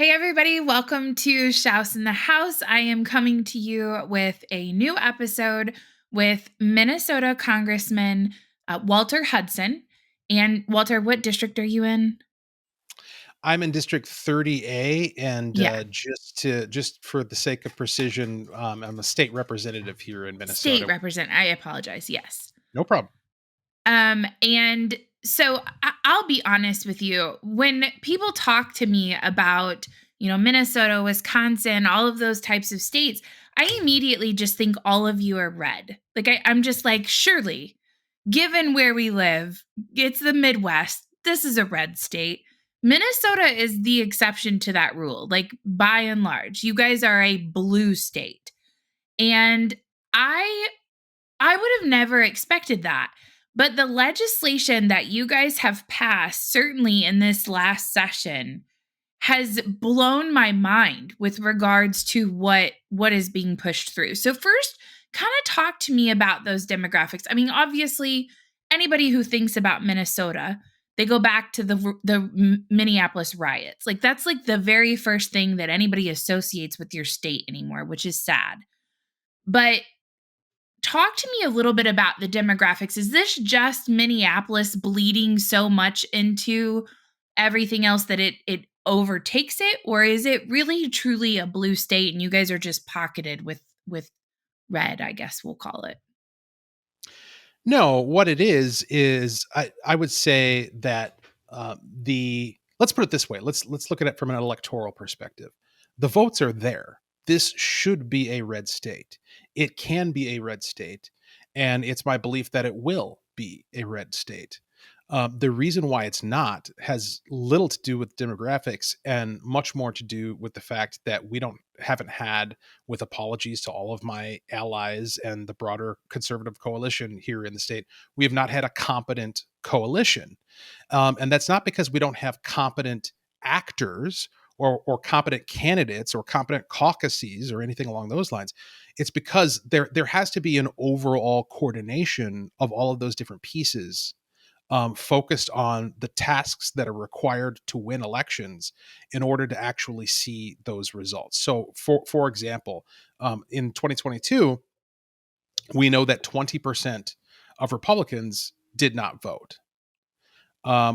Hey, everybody, welcome to Shouse in the House. I am coming to you with a new episode with Minnesota Congressman Walter Hudson. And Walter, what district are you in? I'm in District 30A, and Yeah, just for the sake of precision, I'm a state representative here in state Minnesota. represent. I apologize. Yes. No problem. And so I'll be honest with you. When people talk to me about, Minnesota, Wisconsin, all of those types of states, I immediately just think all of you are red. Like I'm just like, surely, given where we live, it's the Midwest. This is a red state. Minnesota is the exception to that rule. Like by and large, you guys are a blue state. And I I would have never expected that. But the legislation that you guys have passed, certainly in this last session, has blown my mind with regards to what is being pushed through. So first, kind of talk to me about those demographics. I mean, obviously, anybody who thinks about Minnesota, they go back to the Minneapolis riots. Like that's like the very first thing that anybody associates with your state anymore, which is sad. But talk to me a little bit about the demographics. Is this just Minneapolis bleeding so much into everything else that it overtakes it, or is it really truly a blue state and you guys are just pocketed with red, I guess we'll call it? No, what it is I would say that the let's put it this way. Let's look at it from an electoral perspective. The votes are there. This should be a red state. It can be a red state, and it's my belief that it will be a red state. The reason why it's not has little to do with demographics and much more to do with the fact that we haven't had, with apologies to all of my allies and the broader conservative coalition here in the state, we have not had a competent coalition. And that's not because we don't have competent actors or competent candidates or competent caucuses or anything along those lines. It's because there has to be an overall coordination of all of those different pieces, focused on the tasks that are required to win elections in order to actually see those results. So, for example, in 2022, we know that 20% of Republicans did not vote.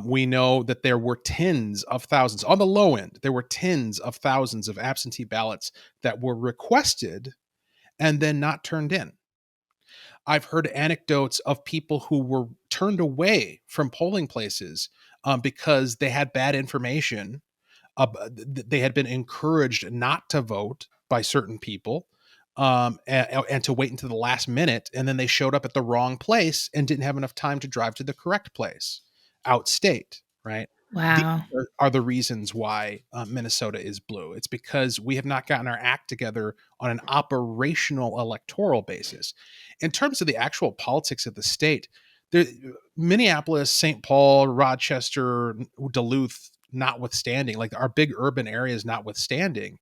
We know that there were tens of thousands on the low end. There were tens of thousands of absentee ballots that were requested and then not turned in. I've heard anecdotes of people who were turned away from polling places, because they had bad information. They had been encouraged not to vote by certain people, and to wait until the last minute. And then they showed up at the wrong place and didn't have enough time to drive to the correct place outstate, right? These Wow. are the reasons why Minnesota is blue. It's because we have not gotten our act together on an operational electoral basis. In terms of the actual politics of the state, there, Minneapolis, St. Paul, Rochester, Duluth, notwithstanding, like our big urban areas notwithstanding,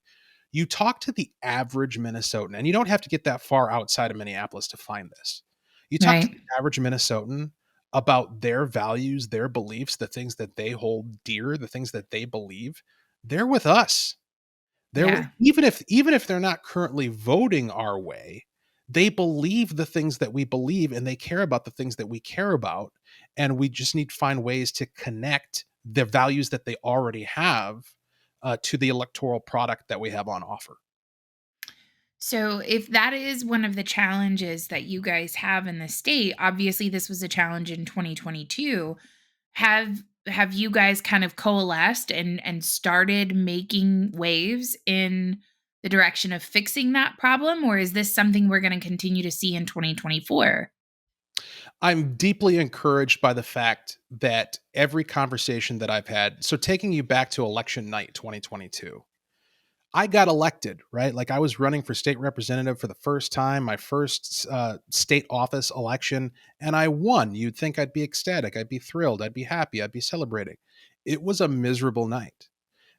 you talk to the average Minnesotan, and you don't have to get that far outside of Minneapolis to find this. You talk to Right. the average Minnesotan about their values, their beliefs, the things that they hold dear, the things that they believe. They're with us. Yeah. Even if they're not currently voting our way, they believe the things that we believe and they care about the things that we care about. And we just need to find ways to connect the values that they already have, to the electoral product that we have on offer. So, if that is one of the challenges that you guys have in the state, obviously this was a challenge in 2022. Have you guys kind of coalesced and started making waves in the direction of fixing that problem, or is this something we're going to continue to see in 2024? I'm deeply encouraged by the fact that every conversation that I've had, so taking you back to election night 2022, I got elected, right? Like I was running for state representative for the first time, my first state office election, and I won. You'd think I'd be ecstatic, I'd be thrilled, I'd be happy, I'd be celebrating. It was a miserable night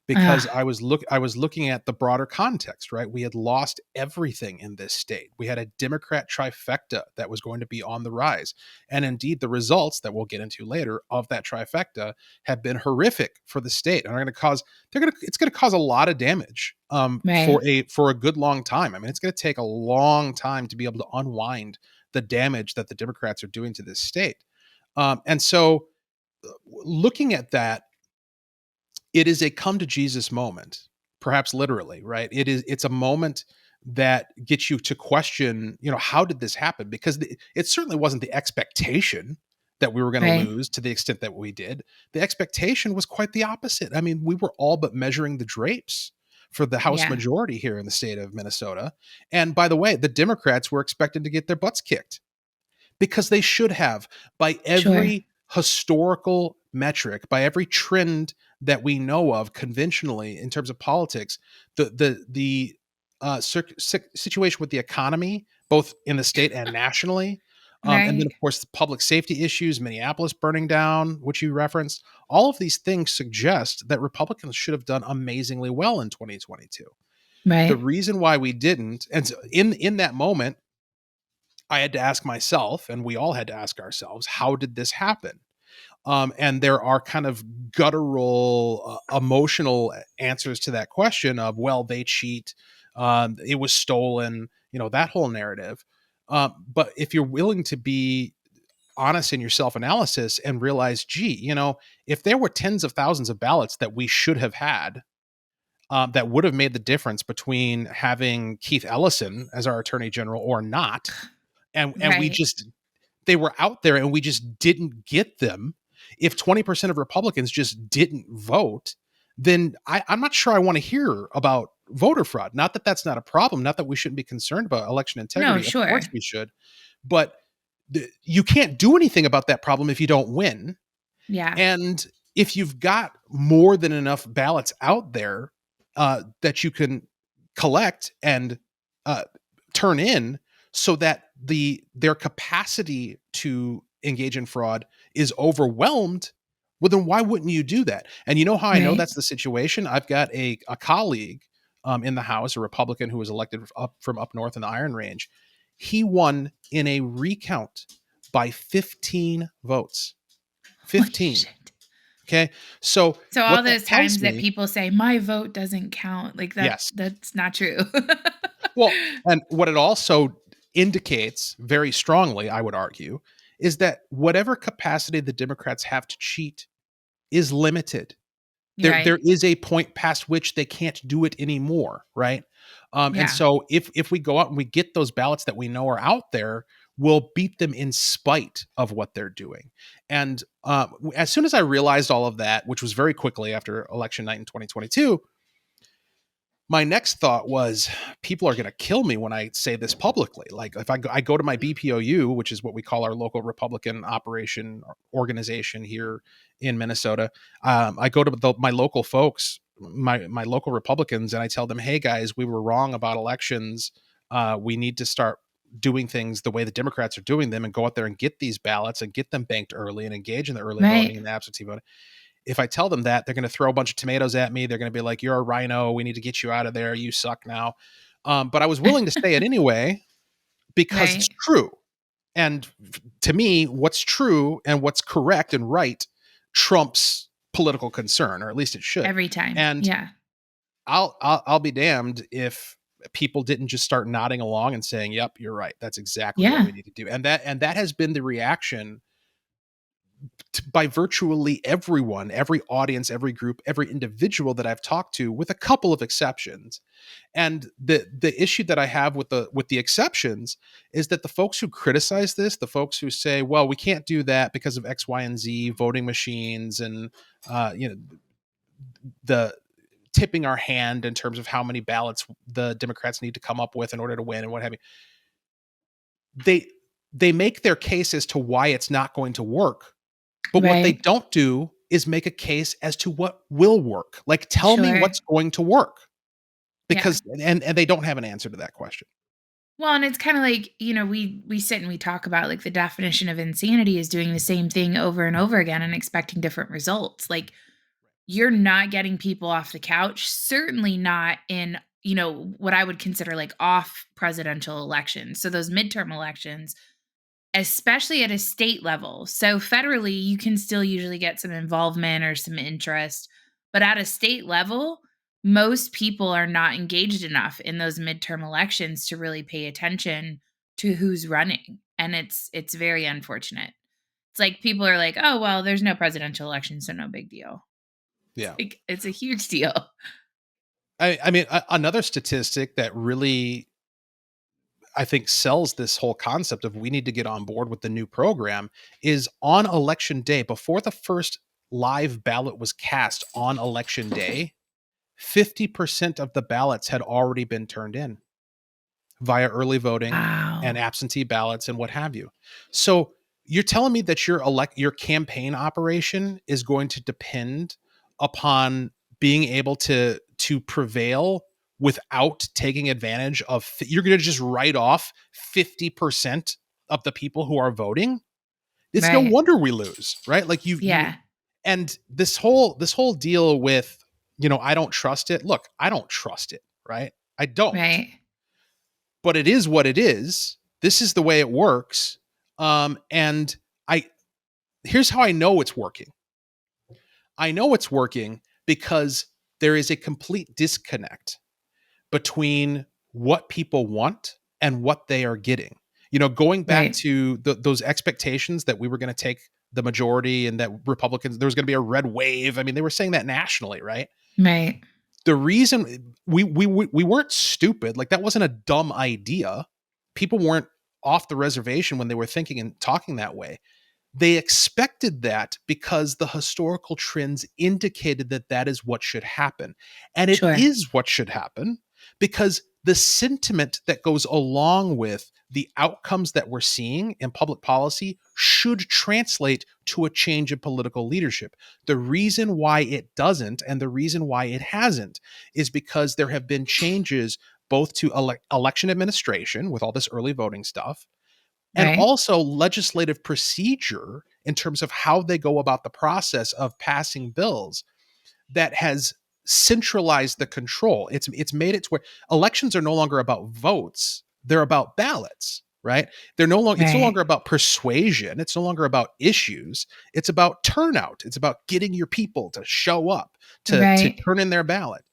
because Ugh, I was looking at the broader context, right? We had lost everything in this state. We had a Democrat trifecta that was going to be on the rise. And indeed the results that we'll get into later of that trifecta have been horrific for the state and are going to cause it's going to cause a lot of damage right. for a good long time. I mean, it's going to take a long time to be able to unwind the damage that the Democrats are doing to this state. And so looking at that, it is a come to Jesus moment, perhaps literally, right? It's a moment that gets you to question, how did this happen? Because it certainly wasn't the expectation that we were going to Right. lose to the extent that we did. The expectation was quite the opposite. I mean, we were all but measuring the drapes for the House Yeah. majority here in the state of Minnesota. And by the way, the Democrats were expected to get their butts kicked because they should have, by Sure. every historical metric, by every trend that we know of conventionally in terms of politics. The situation with the economy, both in the state and nationally, and then Right. of course the public safety issues, Minneapolis burning down, which you referenced, all of these things suggest that Republicans should have done amazingly well in 2022. The Right. reason why we didn't, and so in that moment, I had to ask myself, and we all had to ask ourselves, how did this happen? And there are kind of guttural, emotional answers to that question of, well, they cheat, it was stolen, that whole narrative. But if you're willing to be honest in your self analysis and realize, gee, if there were tens of thousands of ballots that we should have had, that would have made the difference between having Keith Ellison as our attorney general or not, and we Right. just they were out there and we just didn't get them. If 20% of Republicans just didn't vote, then I'm not sure I want to hear about voter fraud. Not that that's not a problem, not that we shouldn't be concerned about election No, integrity. Of course sure. we should. But you can't do anything about that problem if you don't win. Yeah. And if you've got more than enough ballots out there that you can collect and uh, turn in, so that their capacity to engage in fraud is overwhelmed, well, then why wouldn't you do that? And you know how I know Right. that's the situation? I've got a colleague in the House, a Republican who was elected from up north in the Iron Range. He won in a recount by 15 votes. Holy 15. shit. Okay. So So all what that those tells times that me, people say my vote doesn't count, like yes. that's not true. Well, and what it also indicates very strongly, I would argue, is that whatever capacity the Democrats have to cheat is limited. You're There right. is a point past which they can't do it anymore, right? And Yeah. so if we go out and we get those ballots that we know are out there, we'll beat them in spite of what they're doing. And as soon as I realized all of that, which was very quickly after election night in 2022, my next thought was, people are going to kill me when I say this publicly. Like, if I go to my BPOU, which is what we call our local Republican operation organization here in Minnesota, I go to my local folks, my local Republicans, and I tell them, hey guys, we were wrong about elections. We need to start doing things the way the Democrats are doing them and go out there and get these ballots and get them banked early and engage in the early voting Right. and the absentee voting. If I tell them that, they're going to throw a bunch of tomatoes at me. They're going to be like, "You're a rhino. We need to get you out of there. You suck now." But I was willing to say it anyway because it's Right. true. And to me, what's true and what's correct and right trumps political concern, or at least it should. Every time. And Yeah. I'll be damned if people didn't just start nodding along and saying, "Yep, you're right. That's exactly what Yeah. we need to do." And that has been the reaction by virtually everyone, every audience, every group, every individual that I've talked to, with a couple of exceptions. And the issue that I have with the exceptions is that the folks who criticize this, the folks who say, well, we can't do that because of X, Y, and Z, voting machines, and the tipping our hand in terms of how many ballots the Democrats need to come up with in order to win and what have you. They they make their case as to why it's not going to work. But what they Right. don't do is make a case as to what will work. Like, tell me Sure. what's going to work, Yeah. because and they don't have an answer to that question. Well, and it's kind of like, we sit and we talk about like the definition of insanity is doing the same thing over and over again and expecting different results. Like you're not getting people off the couch, certainly not in, what I would consider like off presidential elections. So those midterm elections, especially at a state level. So federally, you can still usually get some involvement or some interest, but at a state level, most people are not engaged enough in those midterm elections to really pay attention to who's running, and it's very unfortunate. It's like people are like, "Oh, well, there's no presidential election, so no big deal." It's Yeah. like it's a huge deal. I mean, another statistic that really, I think, sells this whole concept of we need to get on board with the new program is on election day, before the first live ballot was cast on election day, 50% of the ballots had already been turned in via early voting and Wow. absentee ballots and what have you. So you're telling me that your campaign operation is going to depend upon being able to prevail without taking advantage of you're going to just write off 50% of the people who are voting? It's no Right. wonder we lose, right? Like you Yeah. and this whole deal with, I don't trust it. Look, I don't trust it, right? I don't, Right. but it is what it is. This is the way it works. And I here's how I know it's working. I know it's working because there is a complete disconnect between what people want and what they are getting. Going back Right. to those expectations that we were going to take the majority and that Republicans, there was going to be a red wave. I mean, they were saying that nationally, right? Right. The reason we weren't stupid, like that wasn't a dumb idea. People weren't off the reservation when they were thinking and talking that way. They expected that because the historical trends indicated that that is what should happen. And it Sure. is what should happen because the sentiment that goes along with the outcomes that we're seeing in public policy should translate to a change in political leadership. The reason why it doesn't and the reason why it hasn't is because there have been changes both to election administration with all this early voting stuff and Right. also legislative procedure in terms of how they go about the process of passing bills that has centralized the control. It's made it to where elections are no longer about votes, they're about ballots, right? It's no Right. longer about persuasion, it's no longer about issues, it's about turnout. It's about getting your people to show up to Right. turn in their ballot.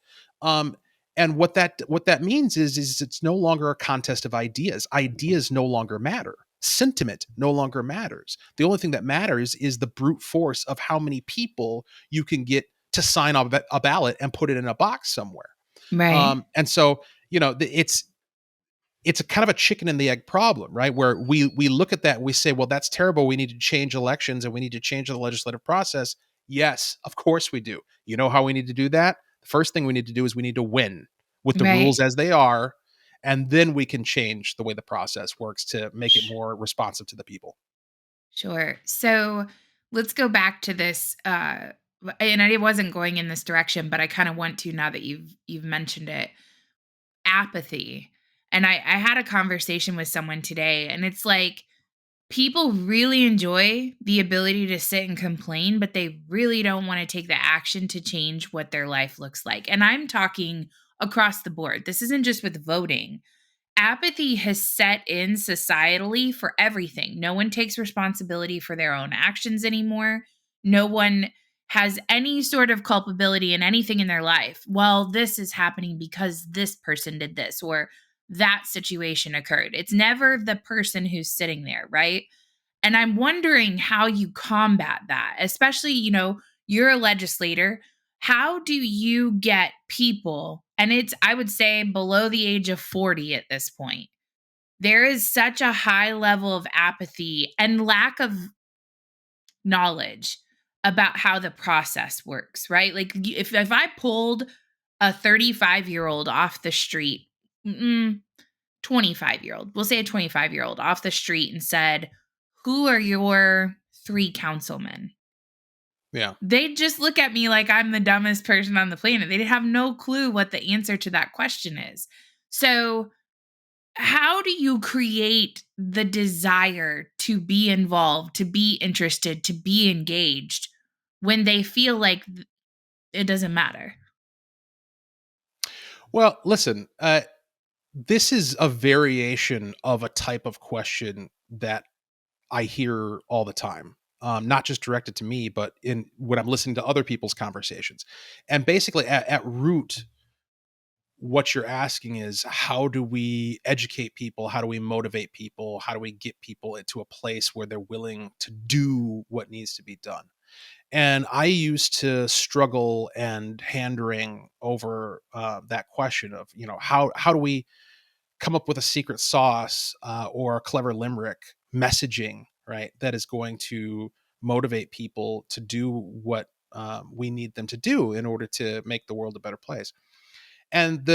Um and what that means is it's no longer a contest of ideas. Ideas no longer matter. Sentiment no longer matters. The only thing that matters is the brute force of how many people you can get to sign a ballot and put it in a box somewhere. Right. And so, it's a kind of a chicken and the egg problem, right? Where we look at that, and we say, well, that's terrible. We need to change elections and we need to change the legislative process. Yes, of course we do. You know how we need to do that? The first thing we need to do is we need to win with the Right. rules as they are, and then we can change the way the process works to make it more responsive to the people. Sure. So let's go back to this. And I wasn't going in this direction, but I kind of want to now that you've mentioned it. Apathy. And I had a conversation with someone today, and it's like people really enjoy the ability to sit and complain, but they really don't want to take the action to change what their life looks like. And I'm talking across the board. This isn't just with voting. Apathy has set in societally for everything. No one takes responsibility for their own actions anymore. No one has any sort of culpability in anything in their life. Well, this is happening because this person did this or that situation occurred. It's never the person who's sitting there, right? And I'm wondering how you combat that, especially, you're a legislator. How do you get people, and it's, I would say, below the age of 40 at this point? There is such a high level of apathy and lack of knowledge about how the process works, right? Like if I pulled a 35-year-old off the street, 25-year-old, we'll say a 25-year-old off the street and said, "Who are your three councilmen?" Yeah. They'd just look at me like I'm the dumbest person on the planet. They'd have no clue what the answer to that question is. So, how do you create the desire to be involved, to be interested, to be engaged when they feel like it doesn't matter. Well, listen, this is a variation of a type of question that I hear all the time. Not just directed to me, but in when I'm listening to other people's conversations. And basically, at root, what you're asking is, how do we educate people? How do we motivate people? How do we get people into a place where they're willing to do what needs to be done? And I used to struggle and hand wring over that question of, how do we come up with a secret sauce or a clever limerick messaging, right? That is going to motivate people to do what we need them to do in order to make the world a better place. And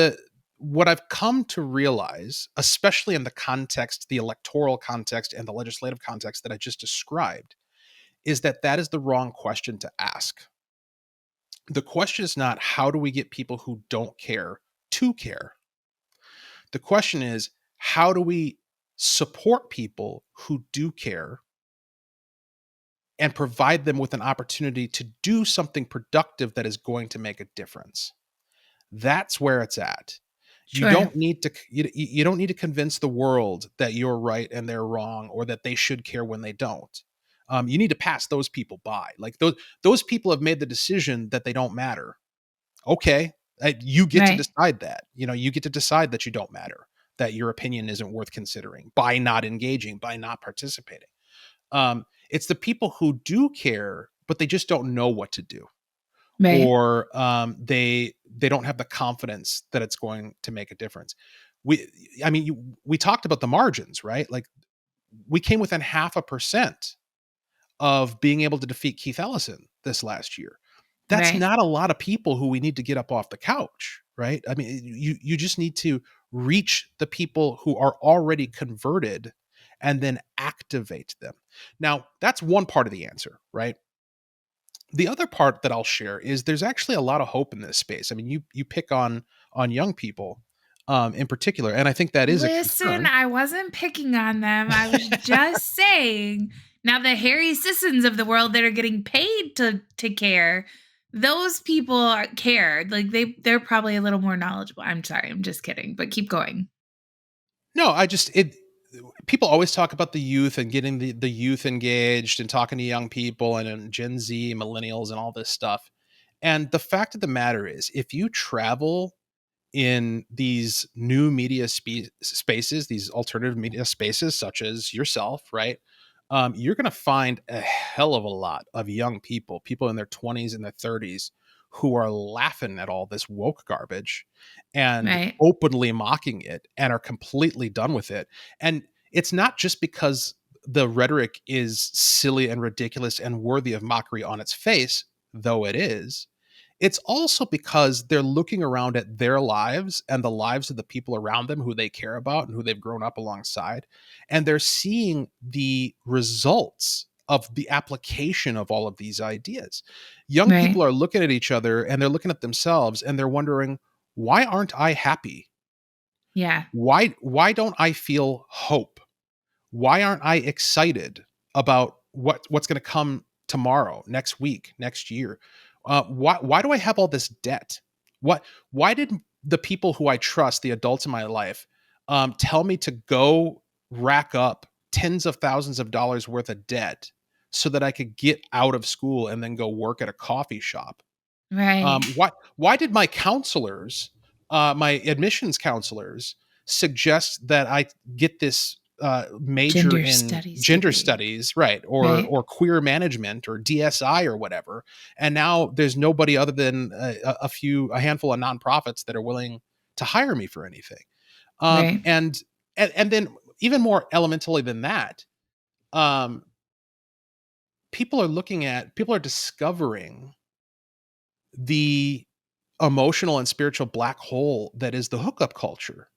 what I've come to realize, especially in the context, the electoral context and the legislative context that I just described, is that that is the wrong question to ask. The question is not, how do we get people who don't care to care? The question is, how do we support people who do care and provide them with an opportunity to do something productive that is going to make a difference? That's where it's at. You Sure. don't need to you don't need to convince the world that you're right and they're wrong, or that they should care when they don't. You need to pass those people by. Like those people have made the decision that they don't matter. Okay, you get to Right. decide that. You get to decide that you don't matter, that your opinion isn't worth considering by not engaging, by not participating. It's the people who do care, but they just don't know what to do, Right. or they don't have the confidence that it's going to make a difference. We, I mean, we talked about the margins, right? Like we came within 0.5% of being able to defeat Keith Ellison this last year. That's Right. not a lot of people who we need to get up off the couch, right? I mean, you just need to reach the people who are already converted and then activate them. Now, that's one part of the answer, right? The other part that I'll share is there's actually a lot of hope in this space. I mean, you pick on young people in particular, and I think that is a Listen, concern. I wasn't picking on them. I was just saying. Now the Harry Sissons of the world that are getting paid to care, those people care. Like they're probably a little more knowledgeable. I'm sorry, I'm just kidding, but keep going. No, I just it people always talk about the youth and getting the youth engaged and talking to young people and Gen Z, millennials, and all this stuff. And the fact of the matter is, if you travel in these new media spaces, these alternative media spaces, such as yourself, right? You're going to find a hell of a lot of young people in their 20s and their 30s, who are laughing at all this woke garbage and Right. openly mocking it and are completely done with it. And it's not just because the rhetoric is silly and ridiculous and worthy of mockery on its face, though it is. It's also because they're looking around at their lives and the lives of the people around them who they care about and who they've grown up alongside. And they're seeing the results of the application of all of these ideas. Young Right. people are looking at each other and they're looking at themselves and they're wondering, why aren't I happy? Yeah. Why don't I feel hope? Why aren't I excited about what's going to come tomorrow, next week, next year? Why do I have all this debt? What why did the people who I trust, the adults in my life, tell me to go rack up tens of thousands of dollars worth of debt so that I could get out of school and then go work at a coffee shop? Right. Why did my counselors, my admissions counselors, suggest that I get this major Gender in studies gender degree. studies, right, Right. or queer management or DSI or whatever, and now there's nobody other than a handful of nonprofits that are willing to hire me for anything. Um, Right. and and then even more elementally than that, um, people are discovering the emotional and spiritual black hole that is the hookup culture,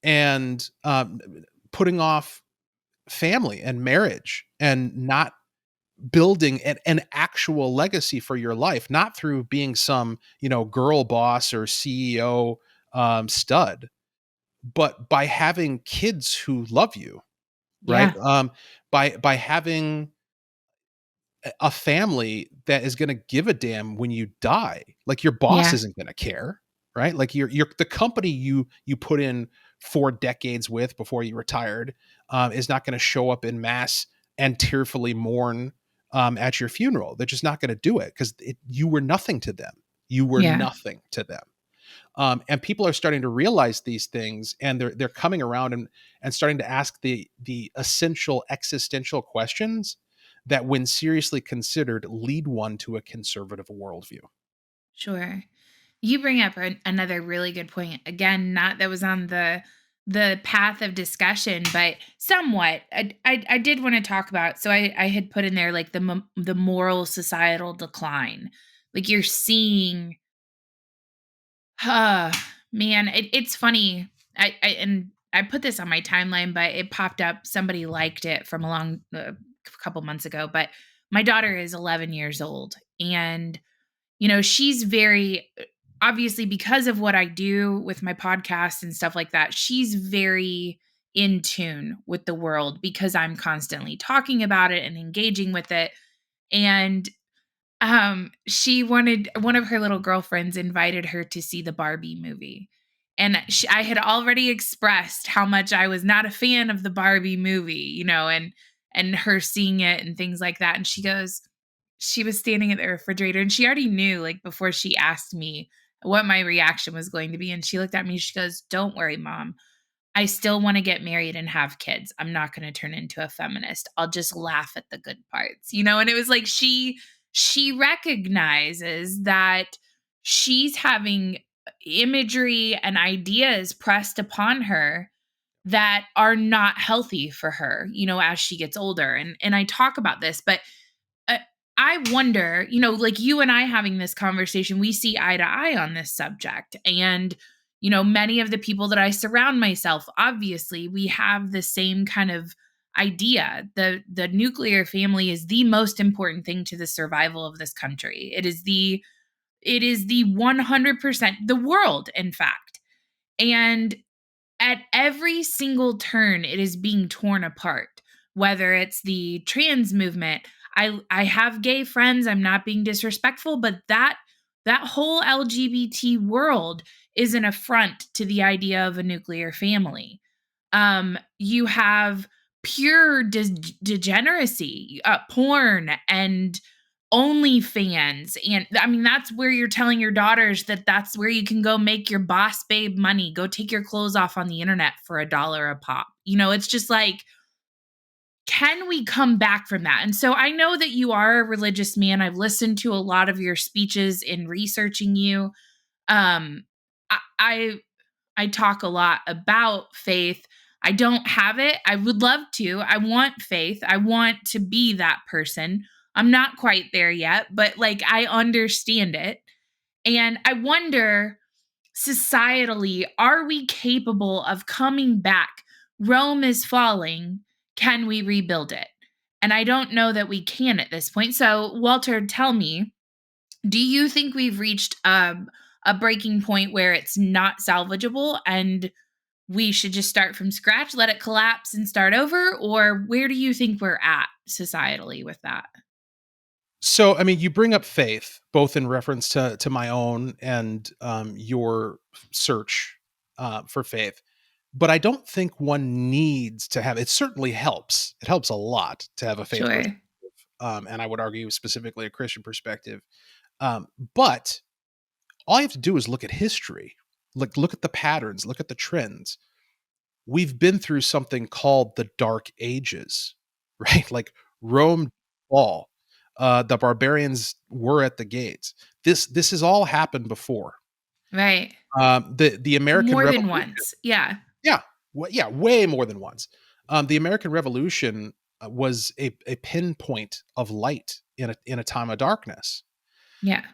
and putting off family and marriage and not building an actual legacy for your life, not through being some girl boss or CEO stud, but by having kids who love you, right? Yeah. By having a family that is going to give a damn when you die. Like your boss Yeah. isn't going to care, right? Like you're the company you put in 4 decades with before you retired is not going to show up in mass and tearfully mourn at your funeral. They're just not going to do it because you were nothing to them. You were Yeah. nothing to them. And people are starting to realize these things, and they're coming around and starting to ask the essential existential questions that, when seriously considered, lead one to a conservative worldview. Sure. You bring up another really good point. Again, not that was on the path of discussion, but somewhat. I did want to talk about. So I had put in there like the moral societal decline. Like you're seeing, uh, man. It's funny. I put this on my timeline, but it popped up. Somebody liked it from a long couple months ago. But my daughter is 11 years old, and she's very obviously because of what I do with my podcast and stuff like that, she's very in tune with the world because I'm constantly talking about it and engaging with it. And she wanted one of her little girlfriends invited her to see the Barbie movie. And I had already expressed how much I was not a fan of the Barbie movie, and her seeing it and things like that. And she was standing at the refrigerator and she already knew, like, before she asked me what my reaction was going to be. And she looked at me, she goes, "Don't worry, mom. I still want to get married and have kids. I'm not going to turn into a feminist. I'll just laugh at the good parts." And it was like she recognizes that she's having imagery and ideas pressed upon her that are not healthy for her, as she gets older. And I talk about this, but uh, I wonder, like you and I having this conversation, we see eye to eye on this subject. And, many of the people that I surround myself, obviously, we have the same kind of idea. The nuclear family is the most important thing to the survival of this country. It is the 100% the world, in fact. And at every single turn it is being torn apart, whether it's the trans movement. I have gay friends, I'm not being disrespectful, but that whole LGBT world is an affront to the idea of a nuclear family. You have pure degeneracy, porn and OnlyFans, and I mean that's where you're telling your daughters that that's where you can go make your boss babe money. Go take your clothes off on the internet for $1 a pop. It's just like, can we come back from that? And so I know that you are a religious man. I've listened to a lot of your speeches in researching you. Um, I talk a lot about faith. I don't have it. I would love to. I want faith. I want to be that person. I'm not quite there yet, but like I understand it. And I wonder, societally, are we capable of coming back? Rome is falling. Can we rebuild it? And I don't know that we can at this point. So, Walter, tell me, do you think we've reached a breaking point where it's not salvageable and we should just start from scratch, let it collapse and start over? Or where do you think we're at societally with that? So, I mean, you bring up faith, both in reference to my own and your search for faith, but I don't think one needs to have. It certainly helps. It helps a lot to have a faith perspective, Sure. and I would argue specifically a Christian perspective. But all you have to do is look at history, look at the patterns, look at the trends. We've been through something called the Dark Ages, right? Like Rome fall, the barbarians were at the gates. This has all happened before. Right. The American More than Revolution, once. Yeah. yeah, yeah, way more than once. The American Revolution was a pinpoint of light in a time of darkness. Yeah.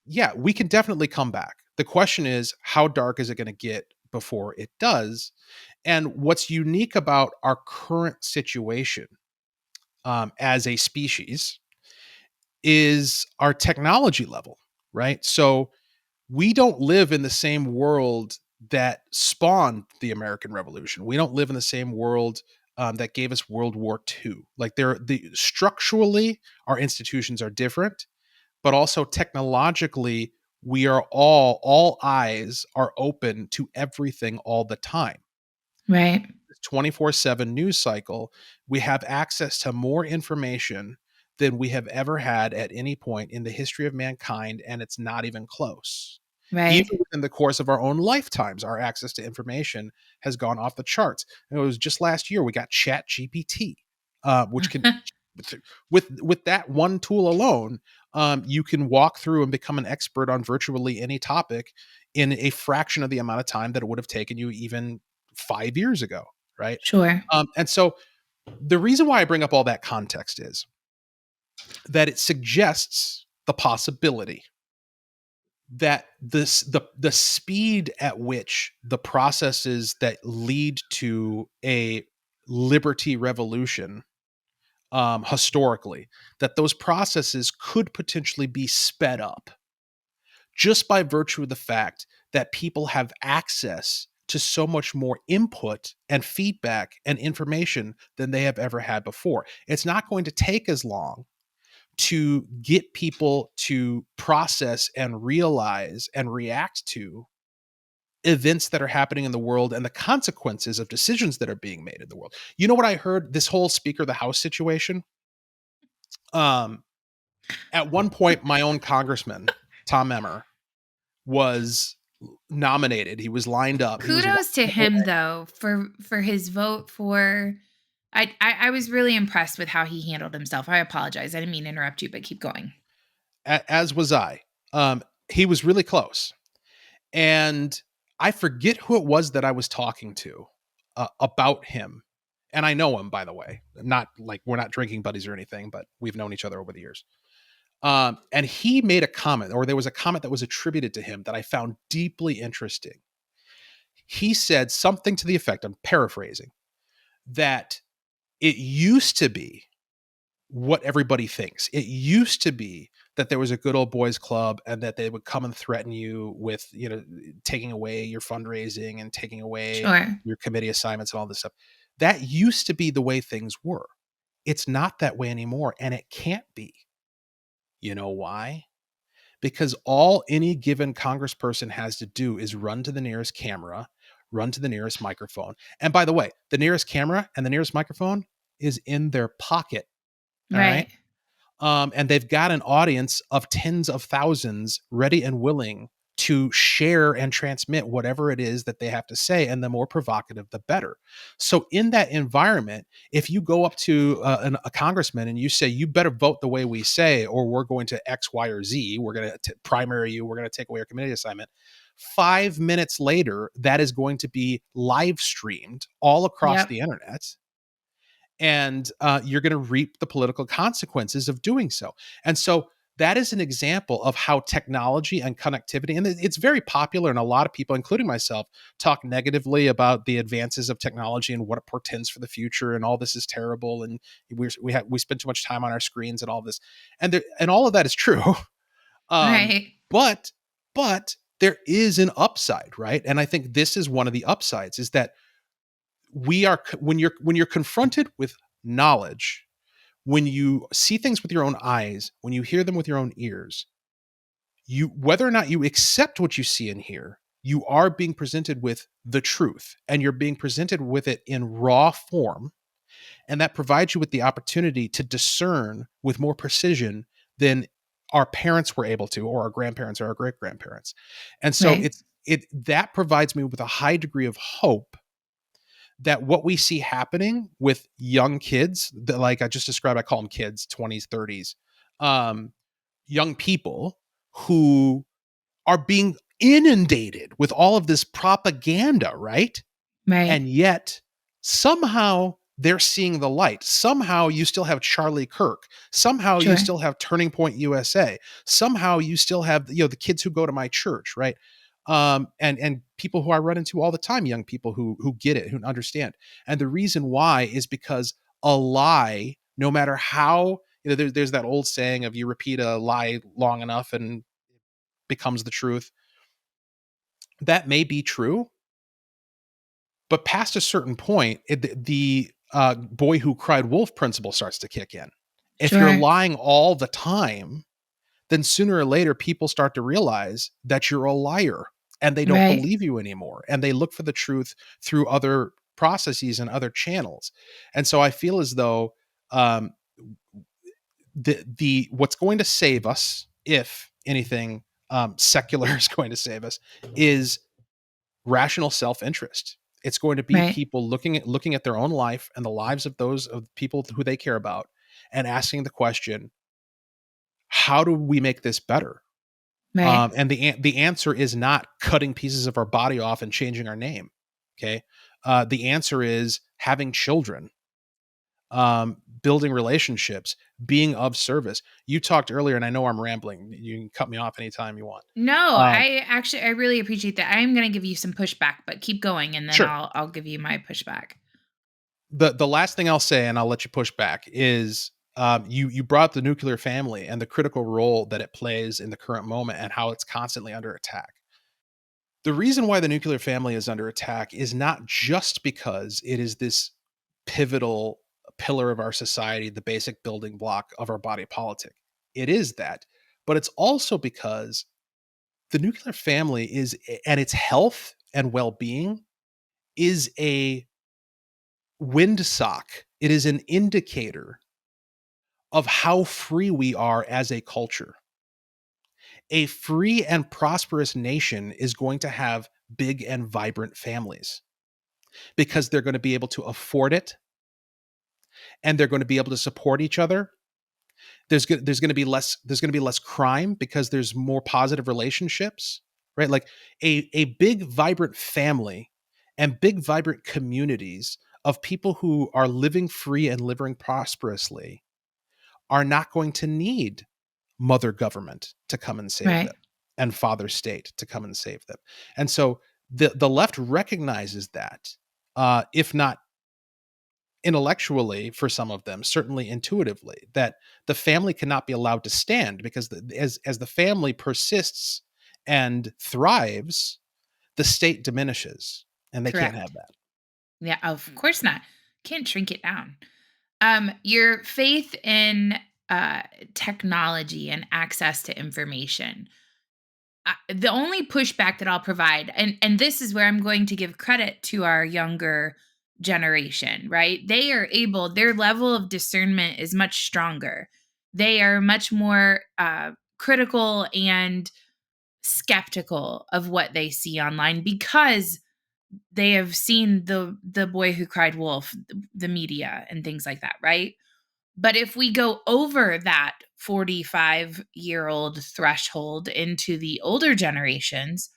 Yeah, we can definitely come back. The question is, how dark is it going to get before it does? And what's unique about our current situation as a species is our technology level, right? So we don't live in the same world that spawned the American Revolution. We don't live in the same world that gave us World War II. Like structurally, our institutions are different, but also technologically, we are all eyes are open to everything all the time. Right. 24/7 news cycle, we have access to more information than we have ever had at any point in the history of mankind, and it's not even close. Right. Even within the course of our own lifetimes, our access to information has gone off the charts. And it was just last year we got Chat GPT, which can with that one tool alone, you can walk through and become an expert on virtually any topic in a fraction of the amount of time that it would have taken you even 5 years ago, right? Sure. And so the reason why I bring up all that context is that it suggests the possibility that the speed at which the processes that lead to a liberty revolution, historically, that those processes could potentially be sped up just by virtue of the fact that people have access to so much more input and feedback and information than they have ever had before. It's not going to take as long to get people to process and realize and react to events that are happening in the world and the consequences of decisions that are being made in the world. You know what I heard? This whole Speaker of the House situation. Um, at one point, my own congressman, Tom Emmer, was nominated. He was lined up. He was Kudos to walking him away. though for his vote for I was really impressed with how he handled himself. I apologize. I didn't mean to interrupt you, but keep going. As was I. He was really close. And I forget who it was that I was talking to about him. And I know him, by the way. Not like we're not drinking buddies or anything, but we've known each other over the years. And he made a comment, or there was a comment that was attributed to him that I found deeply interesting. He said something to the effect, I'm paraphrasing, that it used to be what everybody thinks. It used to be that there was a good old boys club and that they would come and threaten you with, taking away your fundraising and taking away Sure. your committee assignments and all this stuff. That used to be the way things were. It's not that way anymore, and it can't be. You know why? Because all any given congressperson has to do is run to the nearest camera, run to the nearest microphone. And by the way, the nearest camera and the nearest microphone is in their pocket. All right. Right. And they've got an audience of tens of thousands ready and willing to share and transmit whatever it is that they have to say. And the more provocative, the better. So, in that environment, if you go up to a congressman and you say, you better vote the way we say, or we're going to X, Y, or Z, we're going to primary you, we're going to take away your committee assignment. 5 minutes later, that is going to be live streamed all across Yep. the internet, and you're going to reap the political consequences of doing so. And so that is an example of how technology and connectivity, and it's very popular, and a lot of people, including myself, talk negatively about the advances of technology and what it portends for the future, and all this is terrible, and we spend too much time on our screens and all this, and all of that is true. um, Right. but but there is an upside, right? And I think this is one of the upsides, is that we are when you're confronted with knowledge, when you see things with your own eyes, when you hear them with your own ears, you, whether or not you accept what you see and hear, you are being presented with the truth, and you're being presented with it in raw form, and that provides you with the opportunity to discern with more precision than our parents were able to, or our grandparents, or our great grandparents. And so Right. it that provides me with a high degree of hope that what we see happening with young kids, that, like I just described, I call them kids, 20s, 30s, um, young people who are being inundated with all of this propaganda, right? Right. And yet somehow they're seeing the light. Somehow you still have Charlie Kirk. Somehow you Sure. still have Turning Point USA. Somehow you still have, the kids who go to my church, right? And people who I run into all the time, young people who get it, who understand. And the reason why is because a lie, no matter how, there's that old saying of, you repeat a lie long enough and becomes the truth. That may be true, but past a certain point, the boy who cried wolf principle starts to kick in. If you're Sure. lying all the time, then sooner or later people start to realize that you're a liar and they don't Right. believe you anymore. And they look for the truth through other processes and other channels. And so I feel as though um, the what's going to save us, if anything secular is going to save us, is rational self-interest. It's going to be Right. people looking at their own life and the lives of those of people who they care about and asking the question, how do we make this better? Right. And the answer is not cutting pieces of our body off and changing our name. Okay. The answer is having children, building relationships, being of service. You talked earlier, and I know I'm rambling. You can cut me off anytime you want. No, Um, I really appreciate that. I am going to give you some pushback, but keep going and then sure. I'll give you my pushback. The last thing I'll say, and I'll let you push back, is you brought up the nuclear family and the critical role that it plays in the current moment and how it's constantly under attack. The reason why the nuclear family is under attack is not just because it is this pivotal pillar of our society, the basic building block of our body politic. It is that, but it's also because the nuclear family is, and its health and well-being is a windsock. It is an indicator of how free we are as a culture. A free and prosperous nation is going to have big and vibrant families because they're going to be able to afford it and they're going to be able to support each other. There's going to be less crime because there's more positive relationships, right? Like a big vibrant family and big vibrant communities of people who are living free and living prosperously are not going to need mother government to come and save Right. them and father state to come and save them. And so the left recognizes that, if not intellectually for some of them, certainly intuitively, that the family cannot be allowed to stand because as the family persists and thrives, the state diminishes, and they can't have Correct. that. Yeah, of course not. Can't shrink it down. Your faith in uh technology and access to information. The only pushback that I'll provide, and this is where I'm going to give credit to our younger generation, right? They are able, their level of discernment is much stronger. They are much more critical and skeptical of what they see online because they have seen the boy who cried wolf, the media and things like that, right? But if we go over that 45-year-old threshold into the older generations,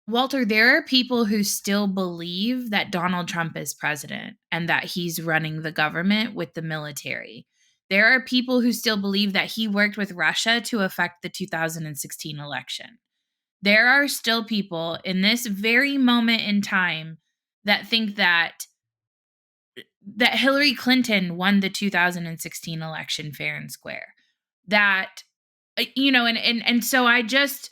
Walter, there are people who still believe that Donald Trump is president and that he's running the government with the military. There are people who still believe that he worked with Russia to affect the 2016 election. There are still people in this very moment in time that think that Hillary Clinton won the 2016 election fair and square. That and so I just,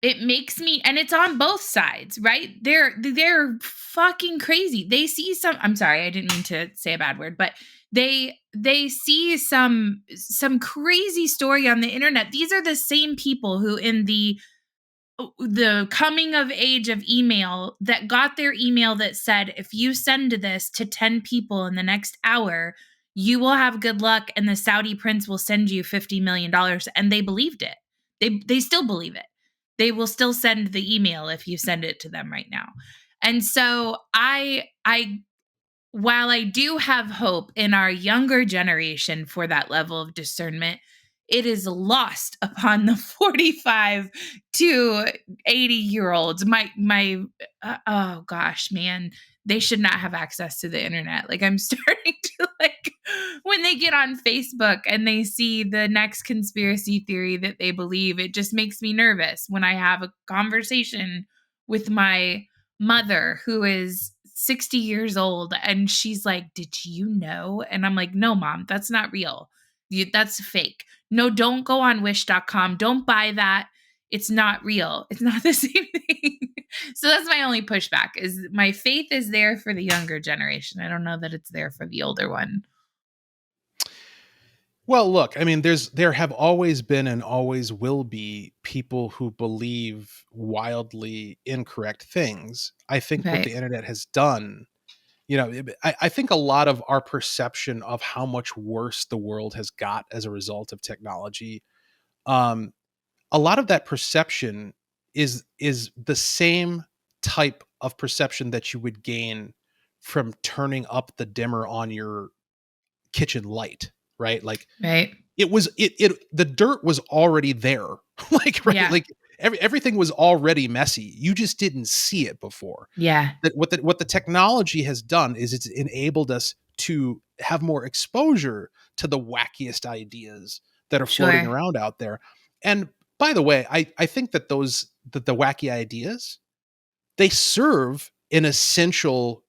it makes me, and it's on both sides, right? They're fucking crazy. They see some, I'm sorry, I didn't mean to say a bad word, but they see some crazy story on the internet. These are the same people who in the coming of age of email that got their email that said, if you send this to 10 people in the next hour, you will have good luck and the Saudi prince will send you $50 million. And they believed it. They still believe it. They will still send the email if you send it to them right now. And so I while I do have hope in our younger generation for that level of discernment, it is lost upon the 45 to 80-year olds. Oh gosh, man, they should not have access to the internet. Like I'm starting to like when they get on Facebook and they see the next conspiracy theory that they believe, it just makes me nervous when I have a conversation with my mother who is 60 years old and she's like, "Did you know?" And I'm like, "No, mom, that's not real. That's fake. No, don't go on wish.com. Don't buy that. It's not real. It's not the same thing." So that's my only pushback is my faith is there for the younger generation. I don't know that it's there for the older one. Well, look, I mean, there have always been and always will be people who believe wildly incorrect things. I think what Right. the internet has done, I think a lot of our perception of how much worse the world has got as a result of technology, um, a lot of that perception is the same type of perception that you would gain from turning up the dimmer on your kitchen light, right? Like Right. the dirt was already there. Like, right? Yeah. Like everything was already messy. You just didn't see it before. Yeah. That what the technology has done is it's enabled us to have more exposure to the wackiest ideas that are floating Sure. around out there. And by the way, I think that the wacky ideas, they serve an essential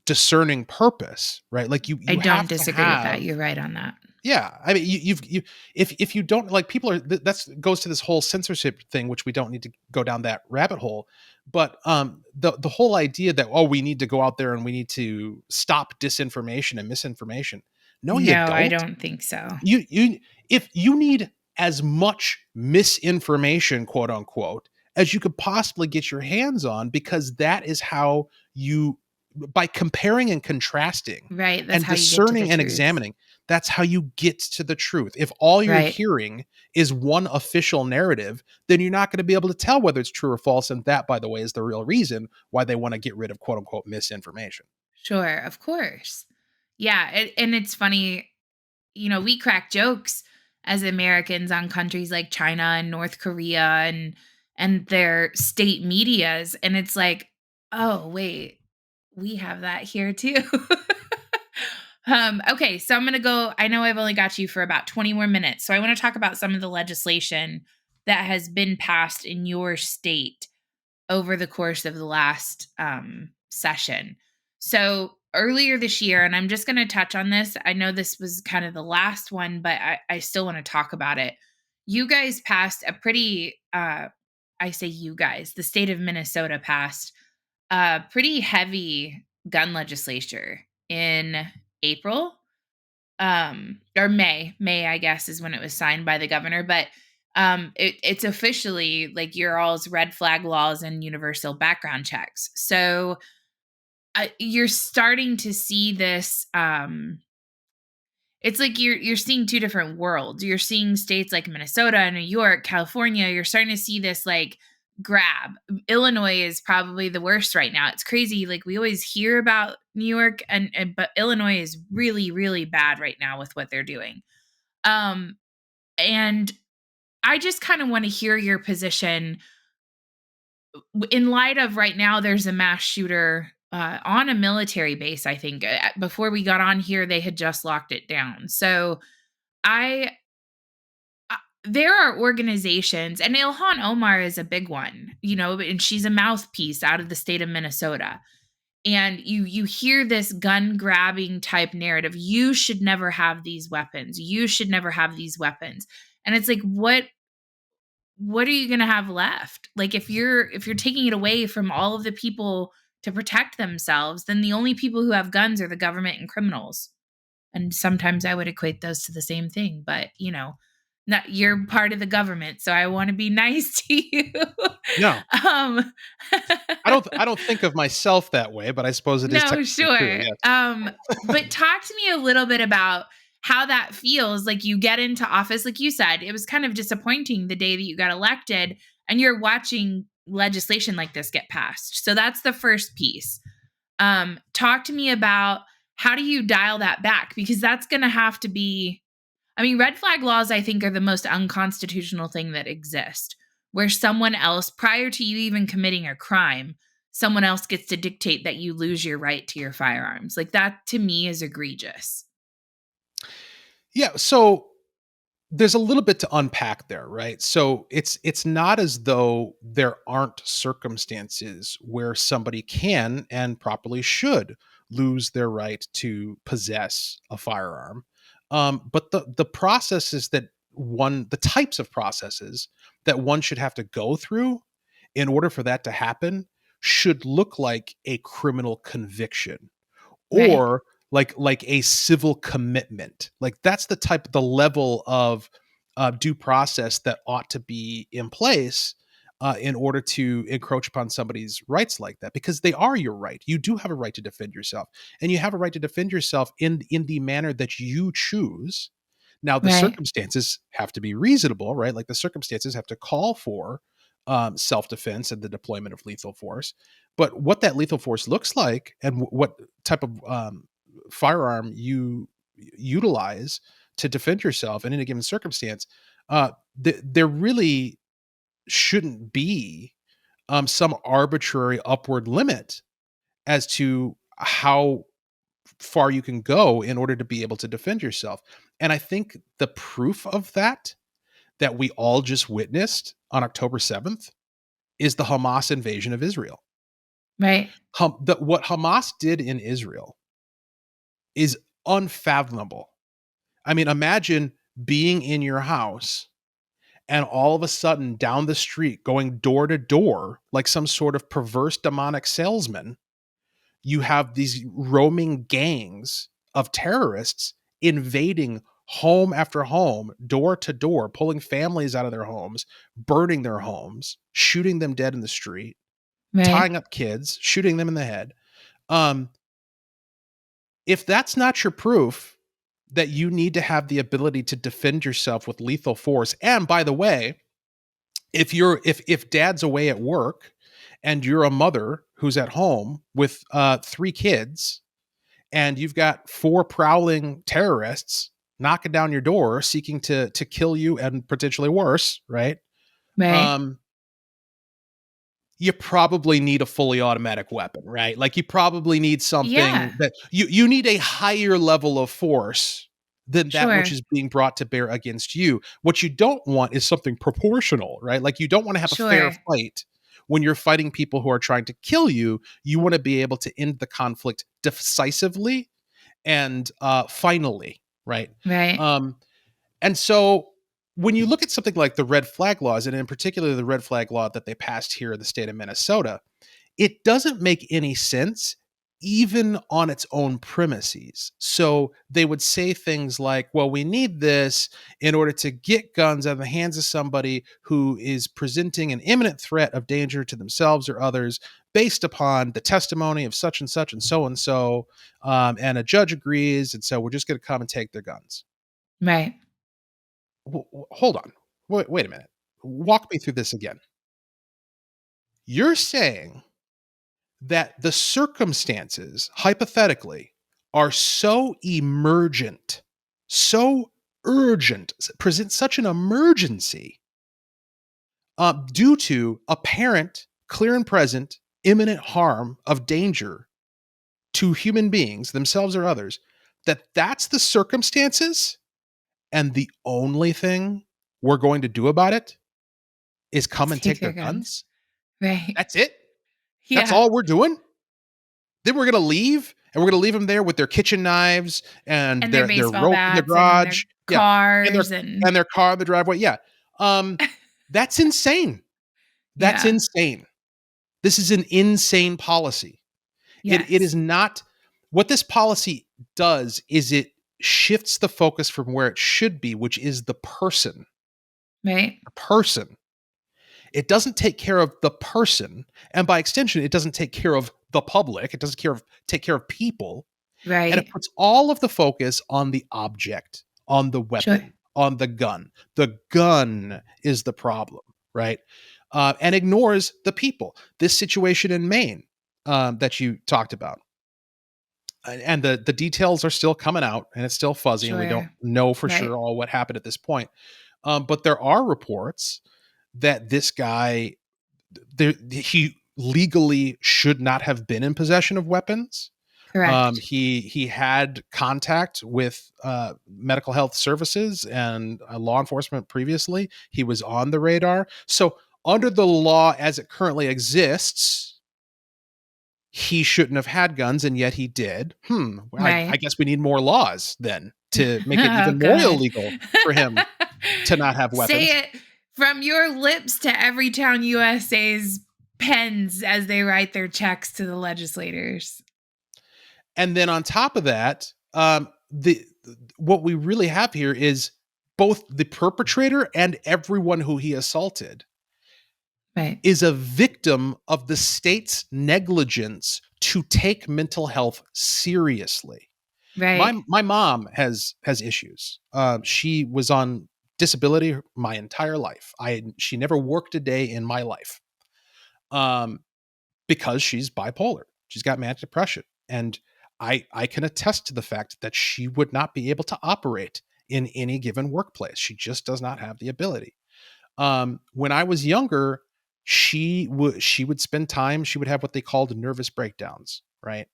discerning purpose, right? Like I you don't have to disagree with that. have. You're right on that. Yeah, I mean, you if you don't like people are that's goes to this whole censorship thing, which we don't need to go down that rabbit hole. But the whole idea that we need to go out there and we need to stop disinformation and misinformation. No, you No, I don't. don't think so. You if you need as much misinformation, quote unquote, as you could possibly get your hands on, because that is how you, by comparing and contrasting Right. That's and how you get to the discerning and truth. examining, that's how you get to the truth. If all you're Right. hearing is one official narrative, then you're not going to be able to tell whether it's true or false. And that, by the way, is the real reason why they want to get rid of quote unquote misinformation. Sure. Of course. Yeah. And it's funny, we crack jokes as Americans on countries like China and North Korea and their state medias. And it's like, oh, wait, we have that here too. Okay, so I'm gonna go. I know I've only got you for about 20 more minutes. So I want to talk about some of the legislation that has been passed in your state over the course of the last session. So earlier this year, and I'm just going to touch on this. I know this was kind of the last one, but I still want to talk about it. You guys passed a pretty, I say you guys, the state of Minnesota passed a pretty heavy gun legislature in April, or May I guess is when it was signed by the governor, but it's officially like your all's red flag laws and universal background checks. So you're starting to see this. It's like you're seeing two different worlds. You're seeing states like Minnesota, New York, California. You're starting to see this like grab. Illinois is probably the worst right now. It's crazy. Like we always hear about New York, and but Illinois is really really bad right now with what they're doing. Um, and I just kind of want to hear your position in light of right now. There's a mass shooter on a military base. I think before we got on here, they had just locked it down. So I there are organizations, and Ilhan Omar is a big one, and she's a mouthpiece out of the state of Minnesota. And you hear this gun grabbing type narrative. You should never have these weapons. You should never have these weapons. And it's like, what are you going to have left? Like if you're taking it away from all of the people to protect themselves, then the only people who have guns are the government and criminals. And sometimes I would equate those to the same thing, but not you're part of the government, so I want to be nice to you. No, um I don't think of myself that way, but I suppose it is No, technically true. sure. Yes. But talk to me a little bit about how that feels. Like you get into office, like you said, it was kind of disappointing the day that you got elected, and you're watching legislation like this get passed. So that's the first piece. Talk to me about how do you dial that back? Because that's going to have to be, I mean, red flag laws, I think, are the most unconstitutional thing that exist, where someone else, prior to you even committing a crime, someone else gets to dictate that you lose your right to your firearms. Like that to me is egregious. Yeah. So there's a little bit to unpack there, right? So it's not as though there aren't circumstances where somebody can and properly should lose their right to possess a firearm. But the processes that the types of processes that one should have to go through in order for that to happen should look like a criminal conviction Right. or like a civil commitment. Like that's the level of due process that ought to be in place in order to encroach upon somebody's rights like that, because they are your right. You do have a right to defend yourself, and you have a right to defend yourself in the manner that you choose. Now, the Right. circumstances have to be reasonable, right? Like the circumstances have to call for self defense and the deployment of lethal force. But what that lethal force looks like and what type of firearm you utilize to defend yourself in any given circumstance, there really shouldn't be some arbitrary upward limit as to how far you can go in order to be able to defend yourself. And I think the proof of that we all just witnessed on October 7th is the Hamas invasion of Israel. Right. What Hamas did in Israel is unfathomable. I mean, imagine being in your house and all of a sudden down the street, going door to door like some sort of perverse demonic salesman, you have these roaming gangs of terrorists invading home after home, door to door, pulling families out of their homes, burning their homes, shooting them dead in the street, Right. tying up kids, shooting them in the head. Um, if that's not your proof that you need to have the ability to defend yourself with lethal force, and by the way, if dad's away at work and you're a mother who's at home with 3 kids and you've got 4 prowling terrorists knocking down your door seeking to kill you and potentially worse, right? Right. Um, you probably need a fully automatic weapon, right? Like you probably need Yeah. something that you need a higher level of force than that which Sure. is being brought to bear against you. What you don't want is something proportional, right? Like you don't want to have a fair Sure. fight when you're fighting people who are trying to kill you. You want to be able to end the conflict decisively and finally, right? Right. Um, and so when you look at something like the red flag laws, and in particular the red flag law that they passed here in the state of Minnesota, it doesn't make any sense even on its own premises. So they would say things like, well, we need this in order to get guns out of the hands of somebody who is presenting an imminent threat of danger to themselves or others based upon the testimony of such and so and so. And a judge agrees. And so we're just going to come and take their guns. Right. Hold on. Wait a minute. Walk me through this again. You're saying that the circumstances, hypothetically, are so emergent, so urgent, present such an emergency due to apparent, clear and present, imminent harm of danger to human beings, themselves or others, that that's the circumstances, and the only thing we're going to do about it is come Let's and take take their their guns. guns? Right. That's it? That's Yeah. all we're doing? Then we're gonna leave, and we're gonna leave them there with their kitchen knives and And their their baseball rope in the bats and their garage. Yeah, cars and and their car in the driveway. Yeah. Um, that's insane. That's yeah. insane. This is an insane policy. It is Yes. not what this policy does is it shifts the focus from where it should be, which is the person. Right. The person. It doesn't take care of the person, and by extension, it doesn't take care of the public. It doesn't take care of people, and it Right. puts all of the focus on the object, on the Sure. weapon, on the gun. The gun is the problem, right? And ignores the people. This situation in Maine that you talked about, and the details are still coming out, and it's still fuzzy, and we don't Sure. know for Right. sure all what happened at this point. But there are reports that this guy he legally should not have been in possession of weapons. Correct. He had contact with medical health services and law enforcement previously. He was on the radar. So under the law as it currently exists, he shouldn't have had guns, and yet he did. I Right. guess we need more laws then to make it Oh even more god. illegal for him to not have weapons. Say it from your lips to every town USA's pens as they write their checks to the legislators. And then on top of that, the what we really have here is both the perpetrator and everyone who he assaulted Right. is a victim of the state's negligence to take mental health seriously. My Right. my mom has issues. She was on disability my entire life. She never worked a day in my life. Um, because she's bipolar. She's got manic depression. And I can attest to the fact that she would not be able to operate in any given workplace. She just does not have the ability. When I was younger, she would spend time. She would have what they called nervous breakdowns, right?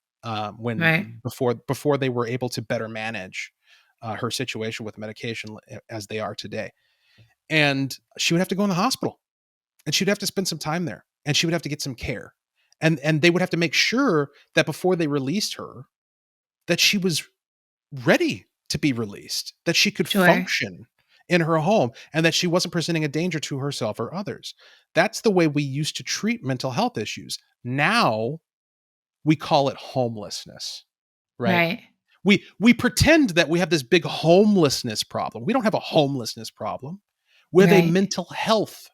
When Right. before they were able to better manage her situation with medication as they are today, and she would have to go in the hospital, and she'd have to spend some time there, and she would have to get some care, and they would have to make sure that before they released her, that she was ready to be released, that she could Sure. function in her home, and that she wasn't presenting a danger to herself or others. That's the way we used to treat mental health issues. Now we call it homelessness, right? Right. We pretend that we have this big homelessness problem. We don't have a homelessness problem. We have a Right. mental health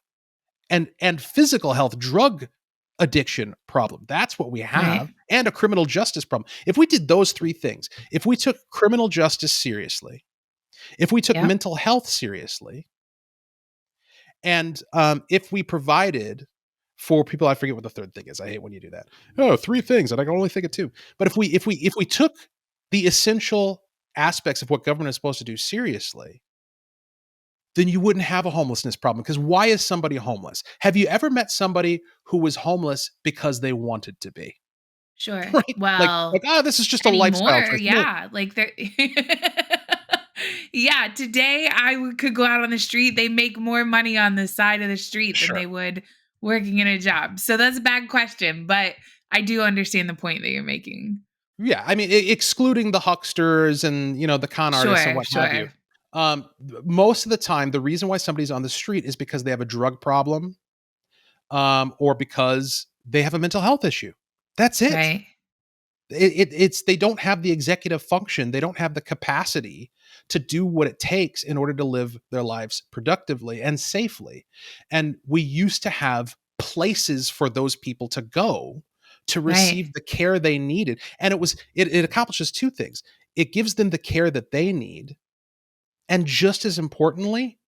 and physical health, drug addiction problem. That's what we Right. have, and a criminal justice problem. If we did those three things, if we took criminal justice seriously, if we took Yep. mental health seriously, and if we provided for people, I forget what the third thing is. I hate when you do that. Oh, three things, and I can only think of two. But if we took the essential aspects of what government is supposed to do seriously, then you wouldn't have a homelessness problem. Because why is somebody homeless? Have you ever met somebody who was homeless because they wanted to be? Sure. Right? Like, Well, oh, this is just a lifestyle anymore, choice. No, yeah, like, there Yeah, today could go out on the street, they make more money on the side of the street than sure. they would working in a job. So that's a bad question, but I do understand the point that you're making. Yeah, I mean, excluding the hucksters and the con artists and Sure, what have you. sure. Most of the time, the reason why somebody's on the street is because they have a drug problem, or because they have a mental health issue. That's it. Right. It's they don't have the executive function. They don't have the capacity to do what it takes in order to live their lives productively and safely. And we used to have places for those people to go to Right. receive the care they needed. And it accomplishes two things. It gives them the care that they need. And just as importantly,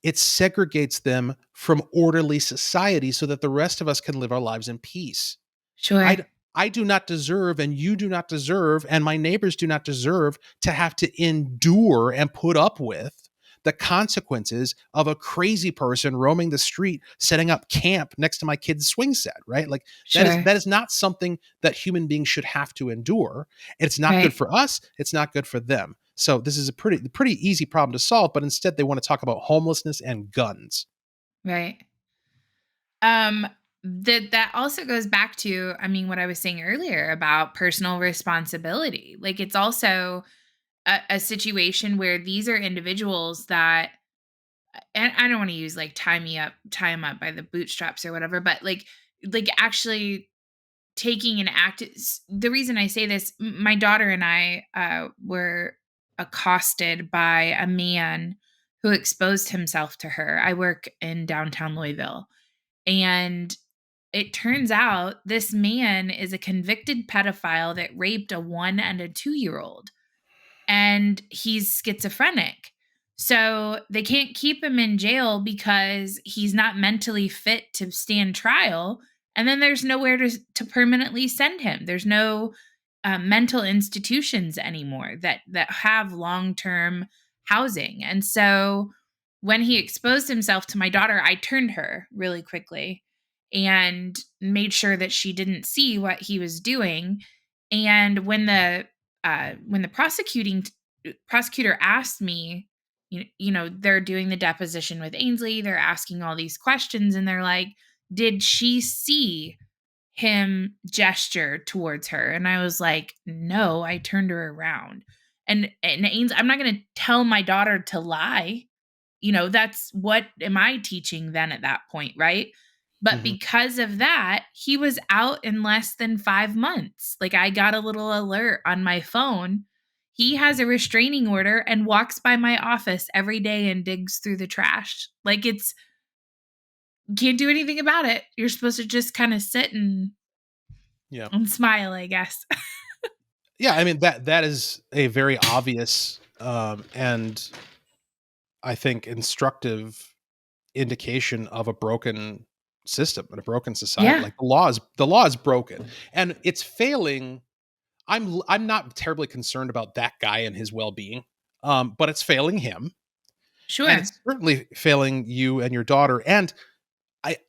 it segregates them from orderly society so that the rest of us can live our lives in peace. Sure. I I do not deserve, and you do not deserve, and my neighbors do not deserve to have to endure and put up with the consequences of a crazy person roaming the street, setting up camp next to my kid's swing set, right? Like that is Sure. that is not something that human beings should have to endure. It's not good Right. for us, it's not good for them. So this is a pretty easy problem to solve, but instead they want to talk about homelessness and guns. Right. Um, that also goes back to, I mean, what I was saying earlier about personal responsibility. Like, it's also a situation where these are individuals that, and I don't want to use like tie them up by the bootstraps or whatever, but like actually taking an act. The reason I say this, my daughter and I were accosted by a man who exposed himself to her. I work in downtown Louisville, and it turns out this man is a convicted pedophile that raped a 1 and a 2-year-old, and he's schizophrenic. So they can't keep him in jail because he's not mentally fit to stand trial. And then there's nowhere to permanently send him. There's no mental institutions anymore that have long term housing. And so when he exposed himself to my daughter, I turned her really quickly and made sure that she didn't see what he was doing. And when the prosecutor asked me, they're doing the deposition with Ainsley, they're asking all these questions, and they're like, "Did she see him gesture towards her?" And I was like, "No, I turned her around." And Ainsley, I'm not going to tell my daughter to lie. That's what am I teaching then at that point, right? But Mhm. because of that, he was out in less than 5 months. Like, I got a little alert on my phone. He has a restraining order and walks by my office every day and digs through the trash. Like, it's can't do anything about it. You're supposed to just kinda sit Yeah. and smile, I guess. Yeah, I mean, that is a very obvious, and I think instructive indication of a broken system and a broken society. Yeah, Like, the law is broken, and it's failing. I'm not terribly concerned about that guy and his well-being, but it's failing him, and sure. it's certainly failing you and your daughter, and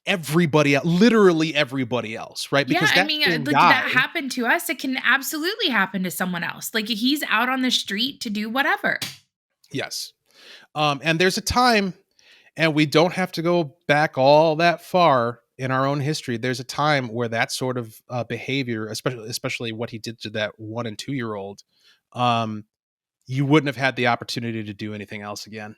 everybody literally everybody else, right? Yeah, Because I that mean, same like, guy. that happened to us, it can absolutely happen to someone else. Like, he's out on the street to do whatever. Yes. And there's a time, and we don't have to go back all that far in our own history. There's a time where that sort of behavior, especially what he did to that 1 and 2-year-old, um, you wouldn't have had the opportunity to do anything else again,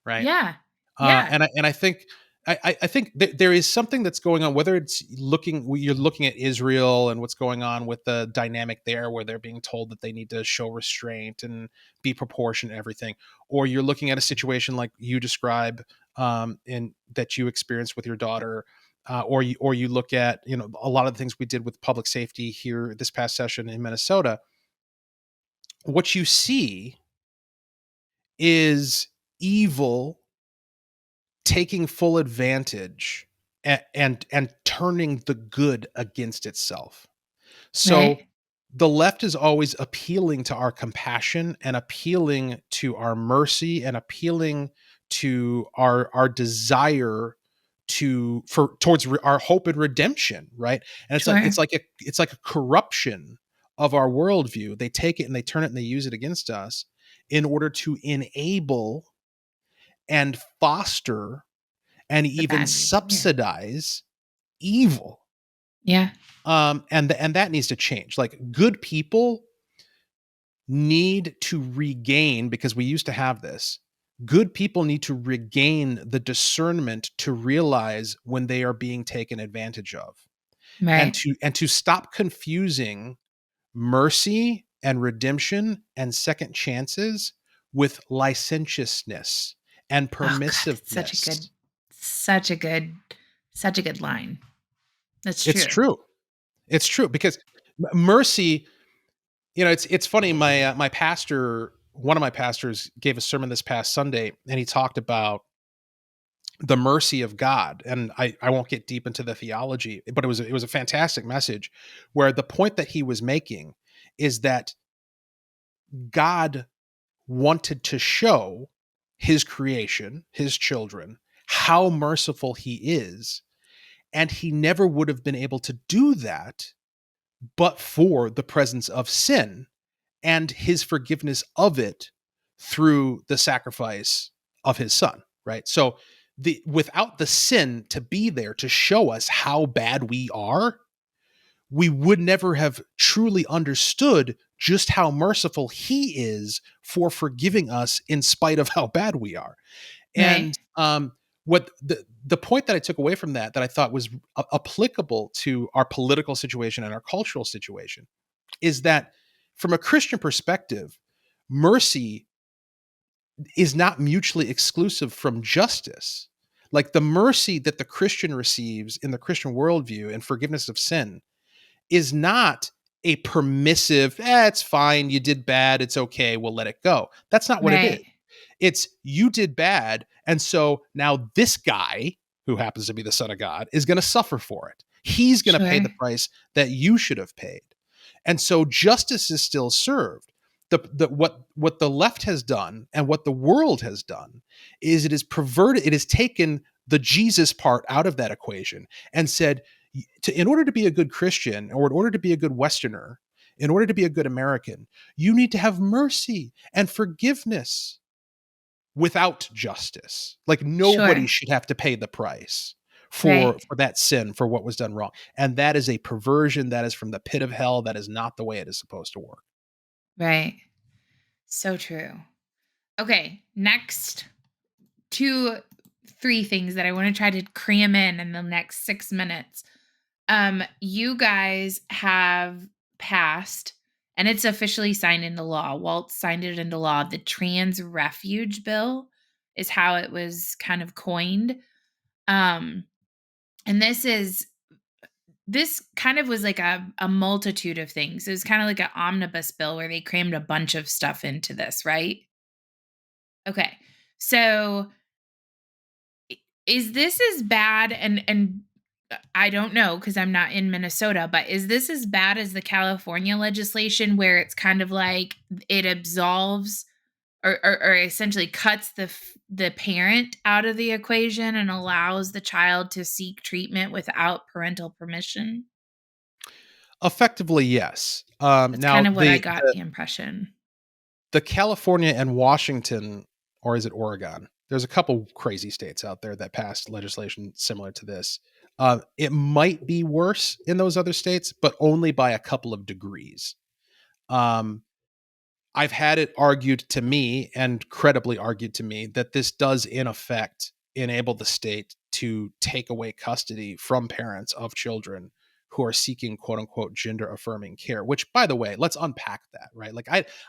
right? Yeah. Yeah. And I think I think there is something that's going on. Whether it's you're looking at Israel and what's going on with the dynamic there, where they're being told that they need to show restraint and be proportionate and everything, or you're looking at a situation like you describe, in that you experienced with your daughter, or you look at, a lot of the things we did with public safety here this past session in Minnesota. What you see is evil taking full advantage, and turning the good against itself. So Right. the left is always appealing to our compassion and appealing to our mercy and appealing to our desire to for towards our hope and redemption, right? And it's like Sure. it's like a corruption of our worldview. They take it and they turn it and they use it against us in order to enable and foster and The even bad view. Yeah. subsidize evil. Yeah. And that needs to change. Like, good people need to regain, because we used to have this. Good people need to regain the discernment to realize when they are being taken advantage of, and Right. to stop confusing mercy and redemption and second chances with licentiousness and Oh god, that's permissiveness. such a good such a good line. That's It's true. true. It's true, because mercy, it's funny. My pastor, one of my pastors, gave a sermon this past Sunday, and he talked about the mercy of God. And I won't get deep into the theology, but it was a fantastic message, where the point that he was making is that God wanted to show his creation, his children, how merciful he is, and he never would have been able to do that but for the presence of sin and his forgiveness of it through the sacrifice of his son, right? So the without the sin to be there to show us how bad we are, we would never have truly understood just how merciful he is for forgiving us in spite of how bad we are. Right. And what the point that I took away from that I thought was applicable to our political situation and our cultural situation is that, from a Christian perspective, mercy is not mutually exclusive from justice. Like, the mercy that the Christian receives in the Christian worldview and forgiveness of sin is not a permissive, it's fine, you did bad, it's okay, we'll let it go. That's not what it is. Right. It's, you did bad, and so now this guy, who happens to be the son of God, is going to suffer for it. He's going to pay Sure. the price that you should have paid. And so justice is still served. What the left has done and what the world has done is it has perverted, it has taken the Jesus part out of that equation and said, in order to be a good Christian, or in order to be a good Westerner, in order to be a good American, you need to have mercy and forgiveness without justice. Like, nobody Sure. should have to pay the price Right. for that sin, for what was done wrong. And that is a perversion. That is from the pit of hell. That is not the way it is supposed to work. Right. So true. Okay, next, to three things that I want to try to cram in the next 6 minutes. You guys have passed, and it's officially signed into law. Walt signed it into law. The trans refuge bill is how it was kind of coined. Um, and this kind of was like a multitude of things. It was kind of like an omnibus bill where they crammed a bunch of stuff into this, right? Okay. So is this as bad, and I don't know because I'm not in Minnesota, but is this as bad as the California legislation where it's kind of like it absolves or essentially cuts the parent out of the equation and allows the child to seek treatment without parental permission? Effectively, yes. That's Now kind of what I got the impression. the California and Washington, or is it Oregon? There's a couple crazy states out there that passed legislation similar to this. It might be worse in those other states, but only by a couple of degrees. Um, I've had it argued to me, and credibly argued to me, that this does in effect enable the state to take away custody from parents of children who are seeking quote unquote gender affirming care, which by the way, let's unpack that, right? Like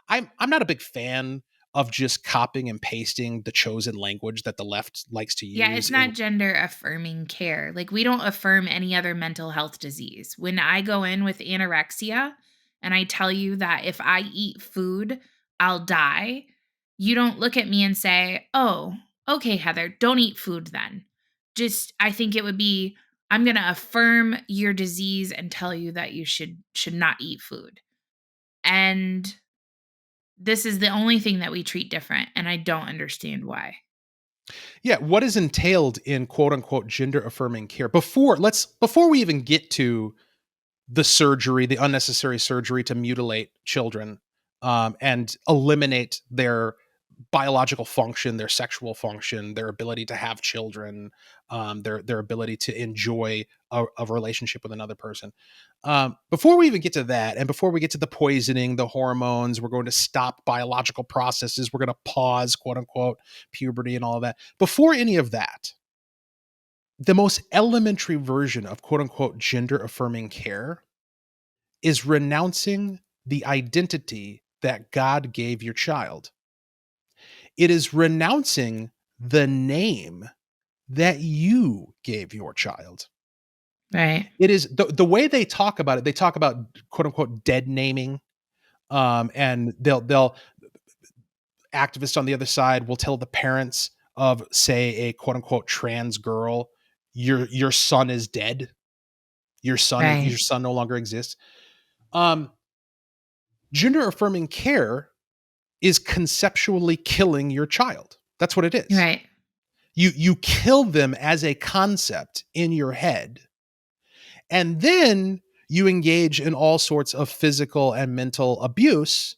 I'm not a big fan of just copying and pasting the chosen language that the left likes to Yeah, use it's in. not gender affirming care. Like, we don't affirm any other mental health disease. When I go in with anorexia and I tell you that if I eat food, I'll die, you don't look at me and say, "Oh, okay, Heather, don't eat food then." Just, I think it would be, I'm going to affirm your disease and tell you that you should not eat food. And this is the only thing that we treat different, and I don't understand why. Yeah, what is entailed in quote unquote gender affirming care before we even get to the surgery, the unnecessary surgery to mutilate children, and eliminate their biological function, their sexual function, their ability to have children, their ability to enjoy a relationship with another person. Before we even get to that, and before we get to the poisoning, the hormones, we're going to stop biological processes. We're going to pause, quote unquote, puberty and all of that. Before any of that, the most elementary version of quote unquote gender affirming care is renouncing the identity that God gave your child. It is renouncing the name that you gave your child. Right. It is the way they talk about it. They talk about quote unquote dead naming, and they'll activists on the other side will tell the parents of, say, a quote unquote trans girl, your son is dead. Your Right. son no longer exists. Um, Gender affirming care is conceptually killing your child. That's what it is. Right. You kill them as a concept in your head, and then you engage in all sorts of physical and mental abuse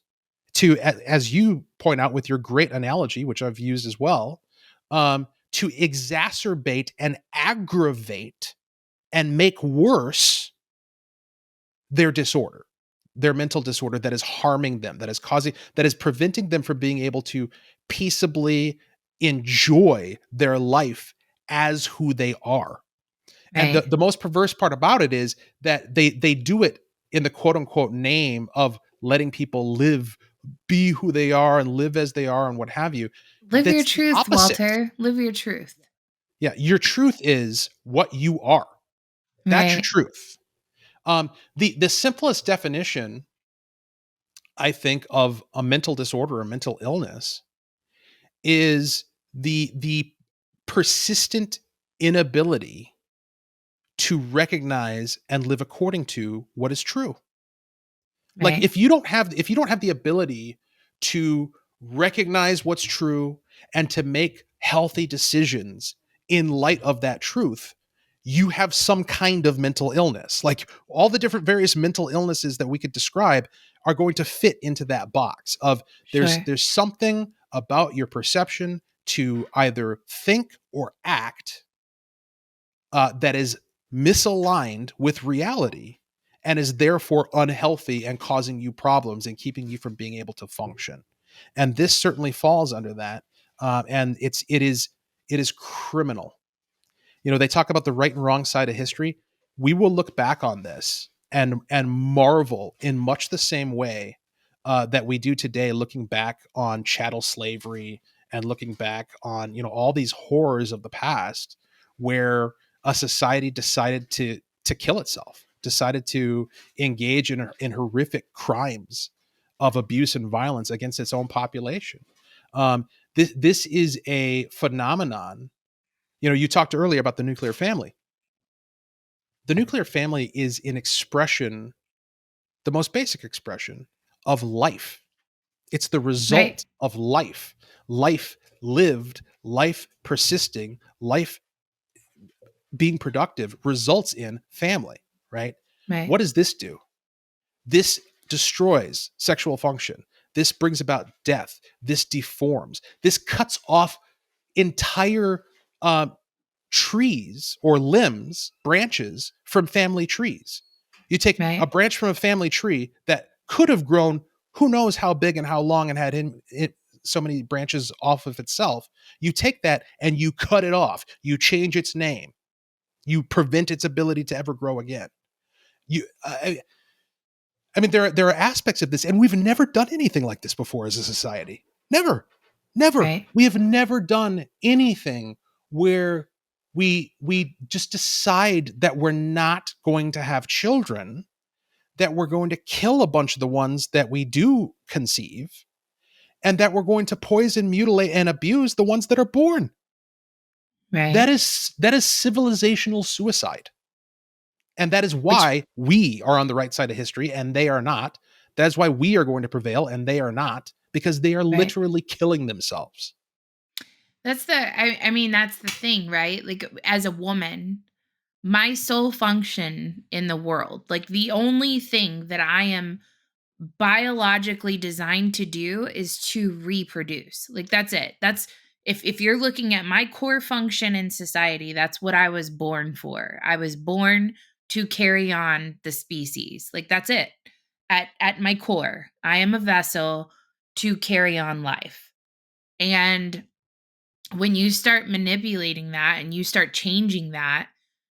to, as you point out with your great analogy, which I've used as well, to exacerbate and aggravate and make worse their disorder, their mental disorder that is harming them, that is preventing them from being able to peaceably enjoy their life as who they are. And the, Right. the most perverse part about it is that they do it in the quote unquote name of letting people live, be who they are and live as they are and what have you. Live your That's the truth, opposite. Walter. Live your truth. Yeah, your truth is what you are. That's your Right. truth. The simplest definition, I think, of a mental disorder or mental illness is the persistent inability to recognize and live according to what is true. Like Right. if you don't have the ability to recognize what's true and to make healthy decisions in light of that truth, you have some kind of mental illness. Like all the different various mental illnesses that we could describe are going to fit into that box of Sure. there's something about your perception to either think or act that is misaligned with reality and is therefore unhealthy and causing you problems and keeping you from being able to function. And this certainly falls under that. And it is It is criminal. They talk about the right and wrong side of history. We will look back on this and marvel in much the same way that we do today, looking back on chattel slavery and looking back on all these horrors of the past, where a society decided to kill itself, decided to engage in horrific crimes of abuse and violence against its own population. This is a phenomenon. You talked earlier about the nuclear family. The nuclear family is an expression, the most basic expression of life. It's the Right. result of life lived, life persisting, life being productive results in family, right? Right. What does this do? This destroys sexual function. This brings about death. This deforms. This cuts off entire uh, trees or limbs, branches from family trees. You take a Right. branch from a family tree that could have grown who knows how big and how long and had so many branches off of itself. You take that and you cut it off. You change its name. You prevent its ability to ever grow again. I mean, there are aspects of this, and we've never done anything like this before as a society. Never, never. Right. We have never done anything where we just decide that we're not going to have children, that we're going to kill a bunch of the ones that we do conceive, and that we're going to poison, mutilate, and abuse the ones that are born. That Right. is civilizational suicide. And that is Which why we are on the right side of history and they are not. That's why we are going to prevail and they are not, because they are right. literally killing themselves. I mean, that's the thing, right? Like, as a woman, my sole function in the world, like the only thing that I am biologically designed to do is to reproduce. Like, that's it. That's if you're looking at my core function in society, that's what I was born for. I was born to carry on the species. Like, that's it. At my core, I am a vessel to carry on life. And when you start manipulating that and you start changing that,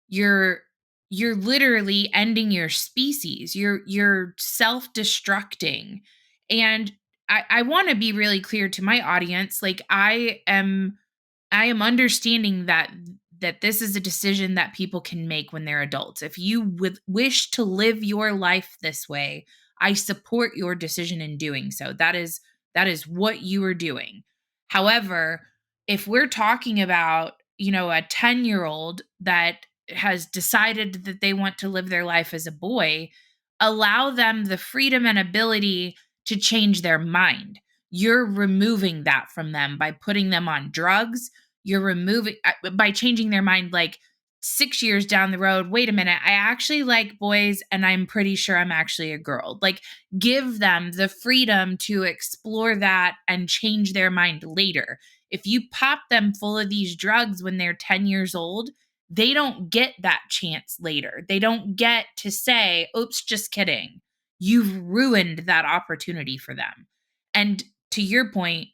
you're you're literally ending your species. You're self-destructing. And I want to be really clear to my audience. Like, I am understanding that this is a decision that people can make when they're adults. If you would wish to live your life this way, I support your decision in doing so. That is what you are doing. However, if we're talking about, a 10-year-old that has decided that they want to live their life as a boy, allow them the freedom and ability to change their mind. You're removing that from them by putting them on drugs. You're removing by changing their mind, like 6 years down the road. Wait a minute, I actually like boys and I'm pretty sure I'm actually a girl. Like, give them the freedom to explore that and change their mind later. If you pop them full of these drugs when they're 10 years old, they don't get that chance later. They don't get to say, oops, just kidding. You've ruined that opportunity for them. And to your point,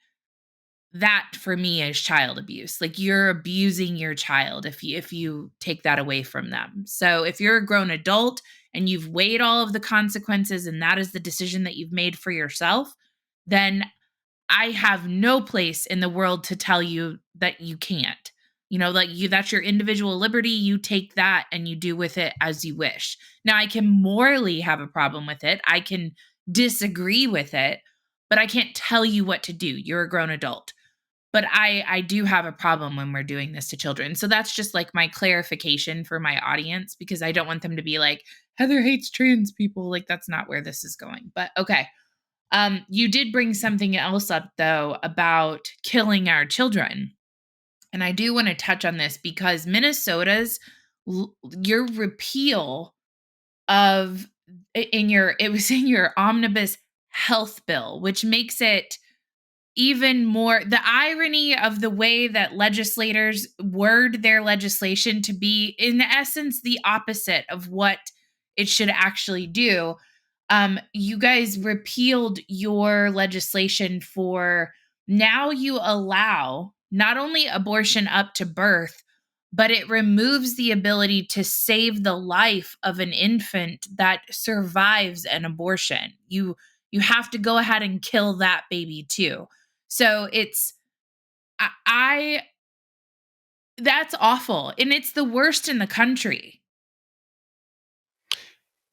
that for me is child abuse. Like, you're abusing your child if you take that away from them. So if you're a grown adult and you've weighed all of the consequences and that is the decision that you've made for yourself, then I have no place in the world to tell you that you can't. Like, that's your individual liberty. You take that and you do with it as you wish. Now, I can morally have a problem with it. I can disagree with it, but I can't tell you what to do. You're a grown adult. But I do have a problem when we're doing this to children. So that's just like my clarification for my audience, because I don't want them to be like, Heather hates trans people. Like, that's not where this is going. But okay. You did bring something else up though about killing our children. And I do want to touch on this because Minnesota's your repeal of it was in your omnibus health bill, which makes it even more the irony of the way that legislators word their legislation to be in essence the opposite of what it should actually do. You guys repealed your legislation for now. You allow not only abortion up to birth, but it removes the ability to save the life of an infant that survives an abortion. You have to go ahead and kill that baby too. So it's I that's awful, and it's the worst in the country.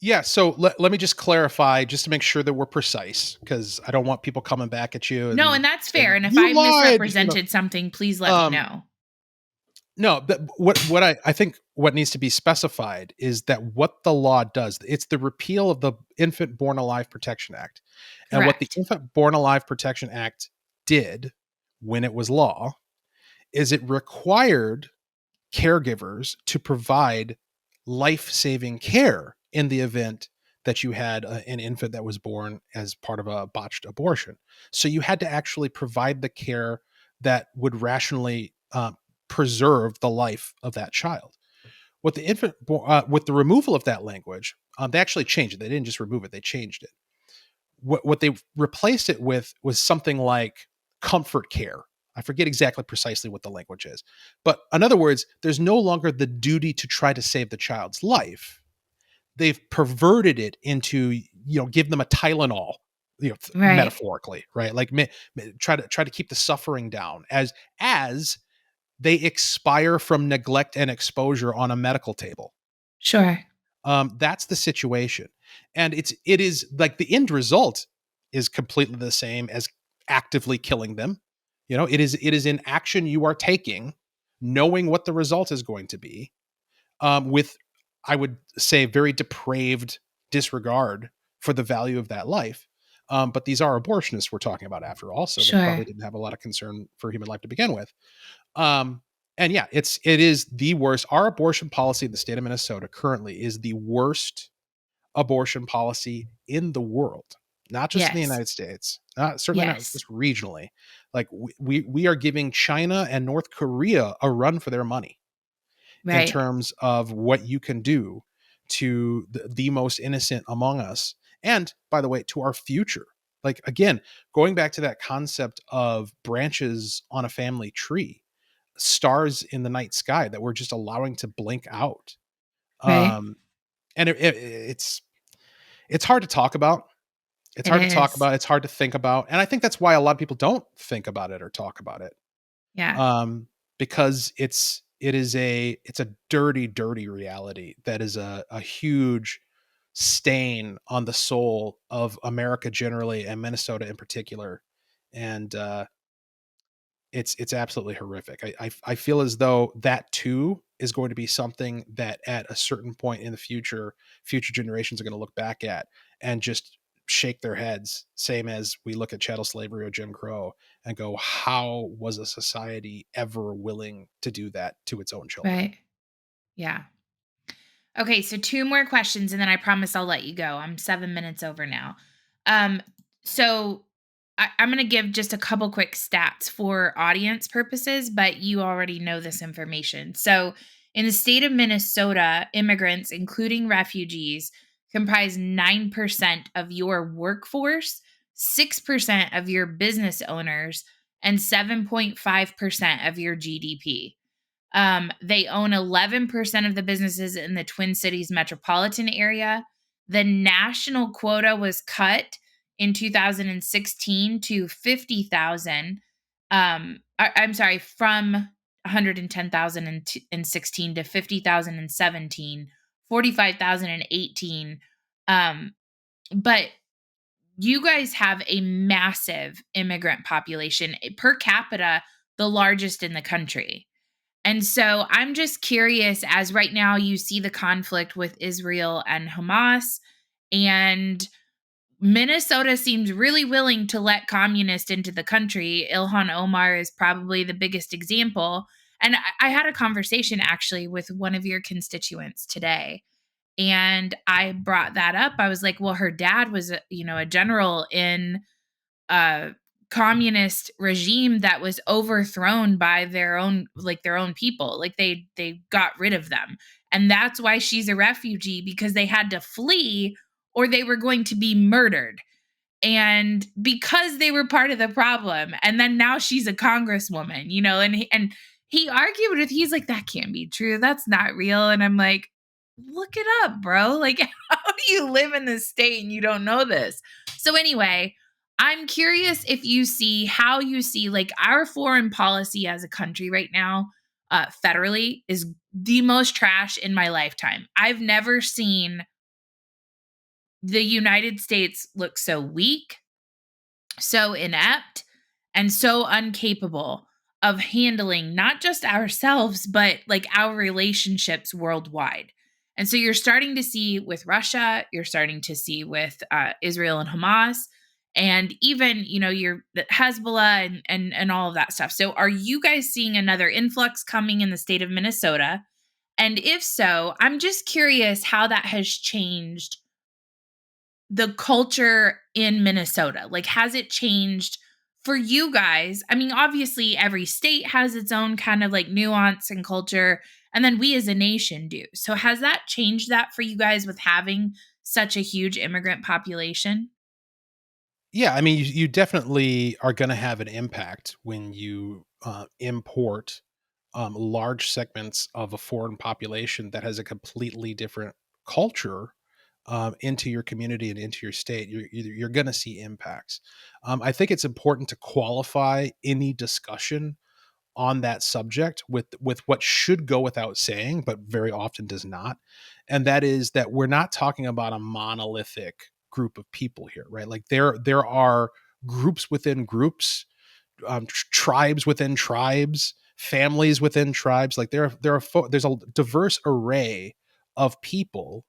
Yeah, so let me just clarify just to make sure that we're precise, because I don't want people coming back at you No, and and that's fair, saying, and if "You I lied," misrepresented something, please let me Um, know. no, but what I think what needs to be specified is that what the law does, it's the repeal of the Infant Born Alive Protection Act. And what the Correct. Infant Born Alive Protection Act did when it was law is it required caregivers to provide life-saving care in the event that you had an infant that was born as part of a botched abortion. So you had to actually provide the care that would rationally preserve the life of that child. With the removal of that language, they actually changed it. They didn't just remove it; they changed it. What they replaced it with was something like comfort care. I forget exactly precisely what the language is. But in other words, there's no longer the duty to try to save the child's life. They've perverted it into, give them a Tylenol, Right. metaphorically, right? Like try to keep the suffering down as they expire from neglect and exposure on a medical table. Sure. That's the situation. And it is like the end result is completely the same as actively killing them. It is an action you are taking, knowing what the result is going to be, with, I would say, very depraved disregard for the value of that life. But these are abortionists we're talking about after all, so they Sure. probably didn't have a lot of concern for human life to begin with. And yeah, it is the worst. Our abortion policy in the state of Minnesota currently is the worst abortion policy in the world, not just in the Yes. United States, certainly not Yes. just regionally. Like we are giving China and North Korea a run for their money in Right. terms of what you can do to the most innocent among us. And by the way, to our future. Like, again, going back to that concept of branches on a family tree, stars in the night sky that we're just allowing to blink out. Right. Um, and it's hard to talk about. It's It hard to talk is. about. It's hard to think about. And I think that's why a lot of people don't think about it or talk about it. Yeah. Because it's a dirty, dirty reality that is a huge stain on the soul of America generally and Minnesota in particular. And it's absolutely horrific. I feel as though that too is going to be something that at a certain point in the future generations are going to look back at and just shake their heads, same as we look at chattel slavery or Jim Crow, and go, how was a society ever willing to do that to its own children? Right. Yeah. Okay, so two more questions and then I promise I'll let you go. I'm 7 minutes over now. Um, so I'm going to give just a couple quick stats for audience purposes, but you already know this information. So in the state of Minnesota, immigrants, including refugees, comprise 9% of your workforce, 6% of your business owners, and 7.5% of your GDP. They own 11% of the businesses in the Twin Cities metropolitan area. The national quota was cut in 2016 to 50,000. I'm sorry, from 110,000 in 16 to 50,000 in 17, 45,000 in 18. Um, but you guys have a massive immigrant population per capita, the largest in the country. And so I'm just curious, as right now you see the conflict with Israel and Hamas, and Minnesota seems really willing to let communists into the country. Ilhan Omar is probably the biggest example. And I had a conversation actually with one of your constituents today. And I brought that up. I was like, well, her dad was, a general in uh communist regime that was overthrown by their own people. Like they got rid of them, and that's why she's a refugee, because they had to flee or they were going to be murdered. and because they were part of the problem, and then now she's a congresswoman, and he argued with, he's like, that can't be true, that's not real. And I'm like, look it up, bro. Like, how do you live in this state and you don't know this? So anyway, I'm curious if you see how you see like our foreign policy as a country right now, federally, is the most trash in my lifetime. I've never seen the United States look so weak, so inept, and so incapable of handling not just ourselves, but like our relationships worldwide. And so you're starting to see with Russia, you're starting to see with Israel and Hamas, and even your Hezbollah and all of that stuff. So are you guys seeing another influx coming in the state of Minnesota? And if so, I'm just curious how that has changed the culture in Minnesota. Like, has it changed for you guys? I mean, obviously, every state has its own kind of like nuance and culture, and then we as a nation do. So, has that changed that for you guys with having such a huge immigrant population? Yeah, I mean, you definitely are going to have an impact when you import large segments of a foreign population that has a completely different culture into your community and into your state. You're going to see impacts. I think it's important to qualify any discussion on that subject with what should go without saying, but very often does not, and that is that we're not talking about a monolithic group of people here, right? Like there are groups within groups, tribes within tribes, families within tribes. Like there's a diverse array of people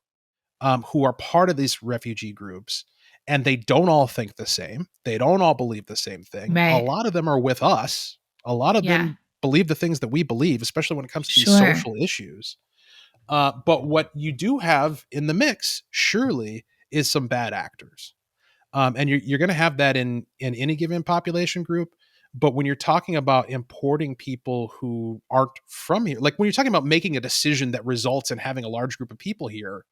who are part of these refugee groups, and they don't all think the same. They don't all believe the same thing. A Right. lot of them are with us. A lot of Yeah. them believe the things that we believe, especially when it comes to these Sure. social issues. But what you do have in the mix, surely, is some bad actors, and you're going to have that in any given population group. But when you're talking about importing people who aren't from here, like when you're talking about making a decision that results in having a large group of people here,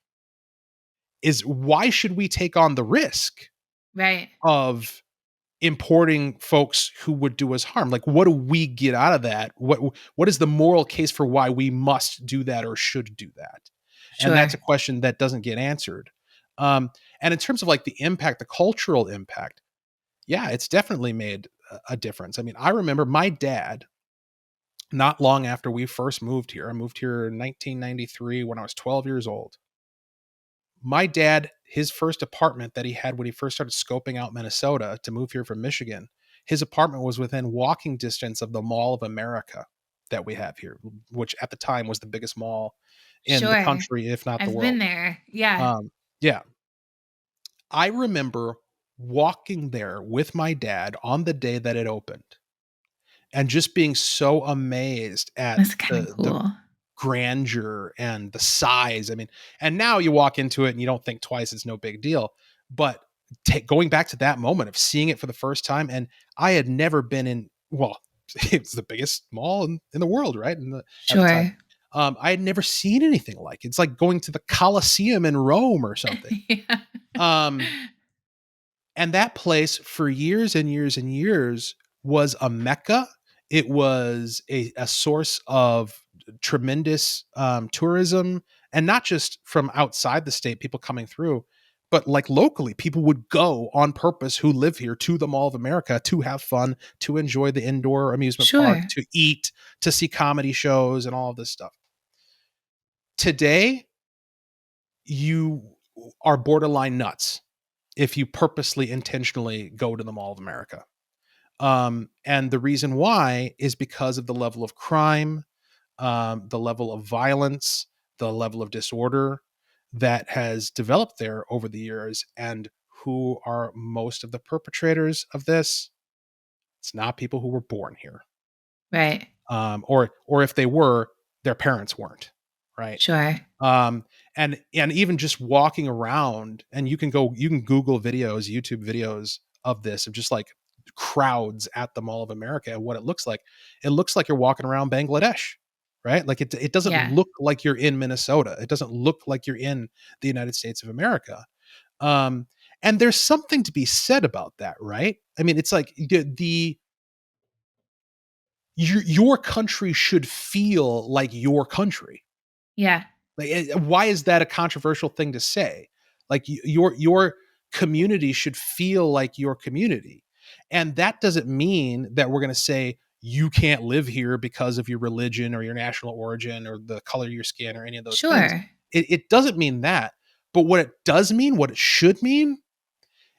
is why should we take on the risk Right. of importing folks who would do us harm? Like, what do we get out of that? What is the moral case for why we must do that or should do that? And that's Sure. a question that doesn't get answered. Um, and in terms of like the impact, the cultural impact, yeah, it's definitely made a difference. I mean, I remember my dad, not long after we first moved here. I moved here in 1993 when I was 12 years old. My dad, his first apartment that he had when he first started scoping out Minnesota to move here from Michigan, his apartment was within walking distance of the Mall of America that we have here, which at the time was the biggest mall in the Sure. country, if not the I've been world. there. Yeah. Yeah, I remember walking there with my dad on the day that it opened and just being so amazed at That's kind of the cool. grandeur and the size. I mean, and now you walk into it and you don't think twice, it's no big deal. But going back to that moment of seeing it for the first time, and I had never been in, well, it's the biggest mall in the world, right? At the time. Sure. I had never seen anything like it. It's like going to the Colosseum in Rome or something. Yeah. Um, and that place for years and years and years was a mecca. It was a source of tremendous tourism, and not just from outside the state, people coming through, but like locally, people would go on purpose who live here to the Mall of America to have fun, to enjoy the indoor amusement park, Sure. to eat, to see comedy shows, and all of this stuff. Today, you are borderline nuts if you purposely, intentionally go to the Mall of America. And the reason why is because of the level of crime, the level of violence, the level of disorder that has developed there over the years. And who are most of the perpetrators of this? It's not people who were born here, Right. or if they were, their parents weren't, right? Sure. um and even just walking around, and you can Google videos, YouTube videos of this, of just like crowds at the Mall of America, and what it looks like you're walking around Bangladesh, right? Like it doesn't Yeah. look like you're in Minnesota. It doesn't look like you're in the United States of America. um And there's something to be said about that, right? I mean, it's like the your country should feel like your country. Yeah. Like, why is that a controversial thing to say? Like, your community should feel like your community, and that doesn't mean that we're going to say you can't live here because of your religion or your national origin or the color of your skin or any of those things. Sure. It doesn't mean that. But what it does mean, what it should mean,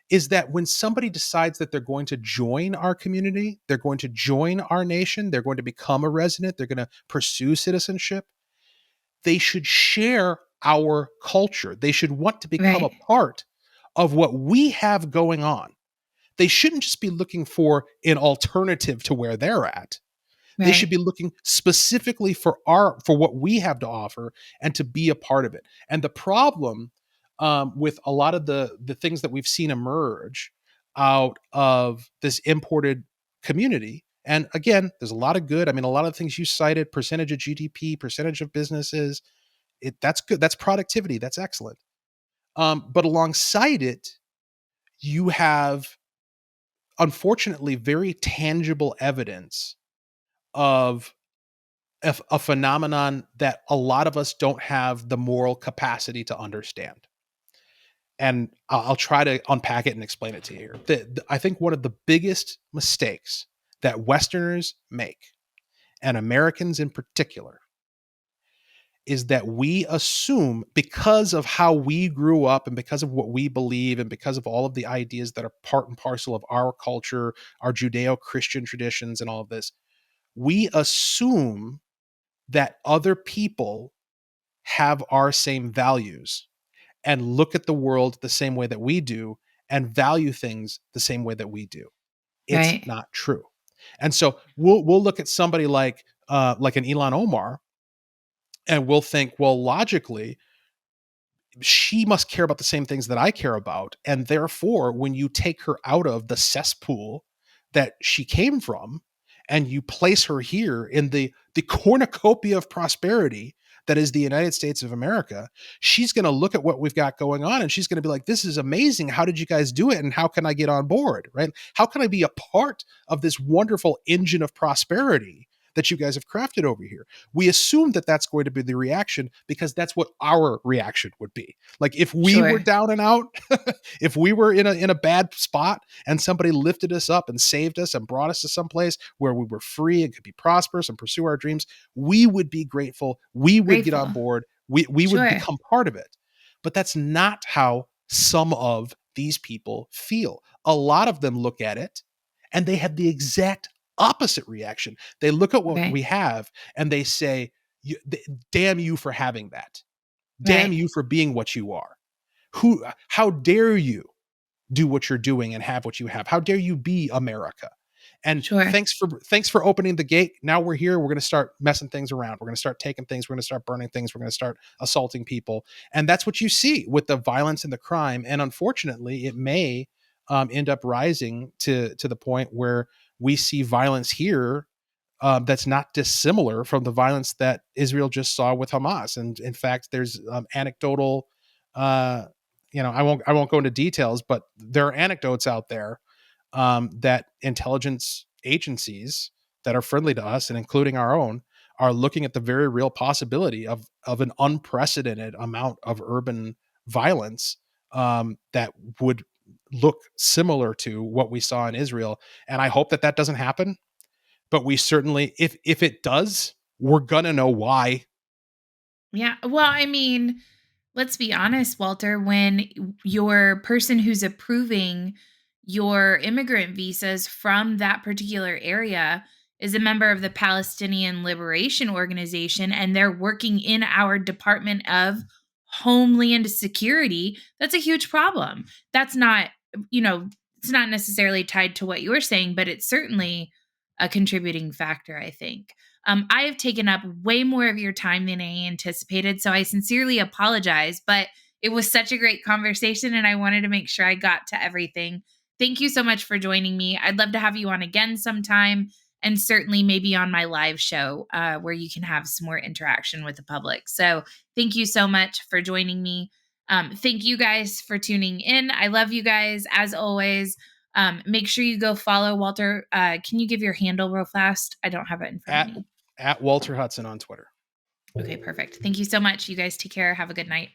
is that when somebody decides that they're going to join our community, they're going to join our nation, they're going to become a resident, they're going to pursue citizenship, they should share our culture. They should want to become a Right. part of what we have going on. They shouldn't just be looking for an alternative to where they're at. They should Right. be looking specifically for what we have to offer and to be a part of it. And the problem with a lot of the things that we've seen emerge out of this imported community, and again, there's a lot of good. I mean, a lot of things you cited: percentage of GDP, percentage of businesses. That's good. That's productivity. That's excellent. But alongside it, you have unfortunately very tangible evidence of a phenomenon that a lot of us don't have the moral capacity to understand. And I'll try to unpack it and explain it to you here. I think one of the biggest mistakes that Westerners make, and Americans in particular, is that we assume, because of how we grew up and because of what we believe and because of all of the ideas that are part and parcel of our culture, our Judeo Christian traditions, and all of this, we assume that other people have our same values and look at the world the same way that we do and value things the same way that we do. It's Right. not true. And so we'll look at somebody like an Elon Omar, and we'll think, well, logically, she must care about the same things that I care about. And therefore, when you take her out of the cesspool that she came from and you place her here in the cornucopia of prosperity that is the United States of America, she's going to look at what we've got going on and she's going to be like, this is amazing. How did you guys do it? And how can I get on board? Right? How can I be a part of this wonderful engine of prosperity that you guys have crafted over here? We assume that that's going to be the reaction because that's what our reaction would be. Like, if we were Sure. down and out, if we were in a bad spot and somebody lifted us up and saved us and brought us to some place where we were free and could be prosperous and pursue our dreams, we would be grateful. We would get on Grateful. board. We would Sure. become part of it. But that's not how some of these people feel. A lot of them look at it and they have the exact opposite reaction. They look at what Right. we have and they say, damn you for having that. Damn Right. you for being what you are. How dare you do what you're doing and have what you have? How dare you be America? And Sure. thanks for opening the gate. Now we're here. We're going to start messing things around. We're going to start taking things. We're going to start burning things. We're going to start assaulting people. And that's what you see with the violence and the crime. And unfortunately, it may end up rising to the point where we see violence here that's not dissimilar from the violence that Israel just saw with Hamas. And in fact, there's anecdotal, uh, I won't go into details, but there are anecdotes out there that intelligence agencies that are friendly to us, and including our own, are looking at the very real possibility of an unprecedented amount of urban violence that would look similar to what we saw in Israel. And I hope that that doesn't happen. But we certainly, if it does, we're gonna know why. Yeah. Well, I mean, let's be honest, Walter, when your person who's approving your immigrant visas from that particular area is a member of the Palestinian Liberation Organization and they're working in our Department of Homeland Security, that's a huge problem. That's not, you know, it's not necessarily tied to what you're saying, but it's certainly a contributing factor, I think. I have taken up way more of your time than I anticipated. So I sincerely apologize, but it was such a great conversation and I wanted to make sure I got to everything. Thank you so much for joining me. I'd love to have you on again sometime and certainly maybe on my live show where you can have some more interaction with the public. So thank you so much for joining me. Thank you guys for tuning in. I love you guys as always. Make sure you go follow Walter. Can you give your handle real fast? I don't have it in front of At me. Walter Hudson on Twitter. Okay, perfect. Thank you so much. You guys take care. Have a good night.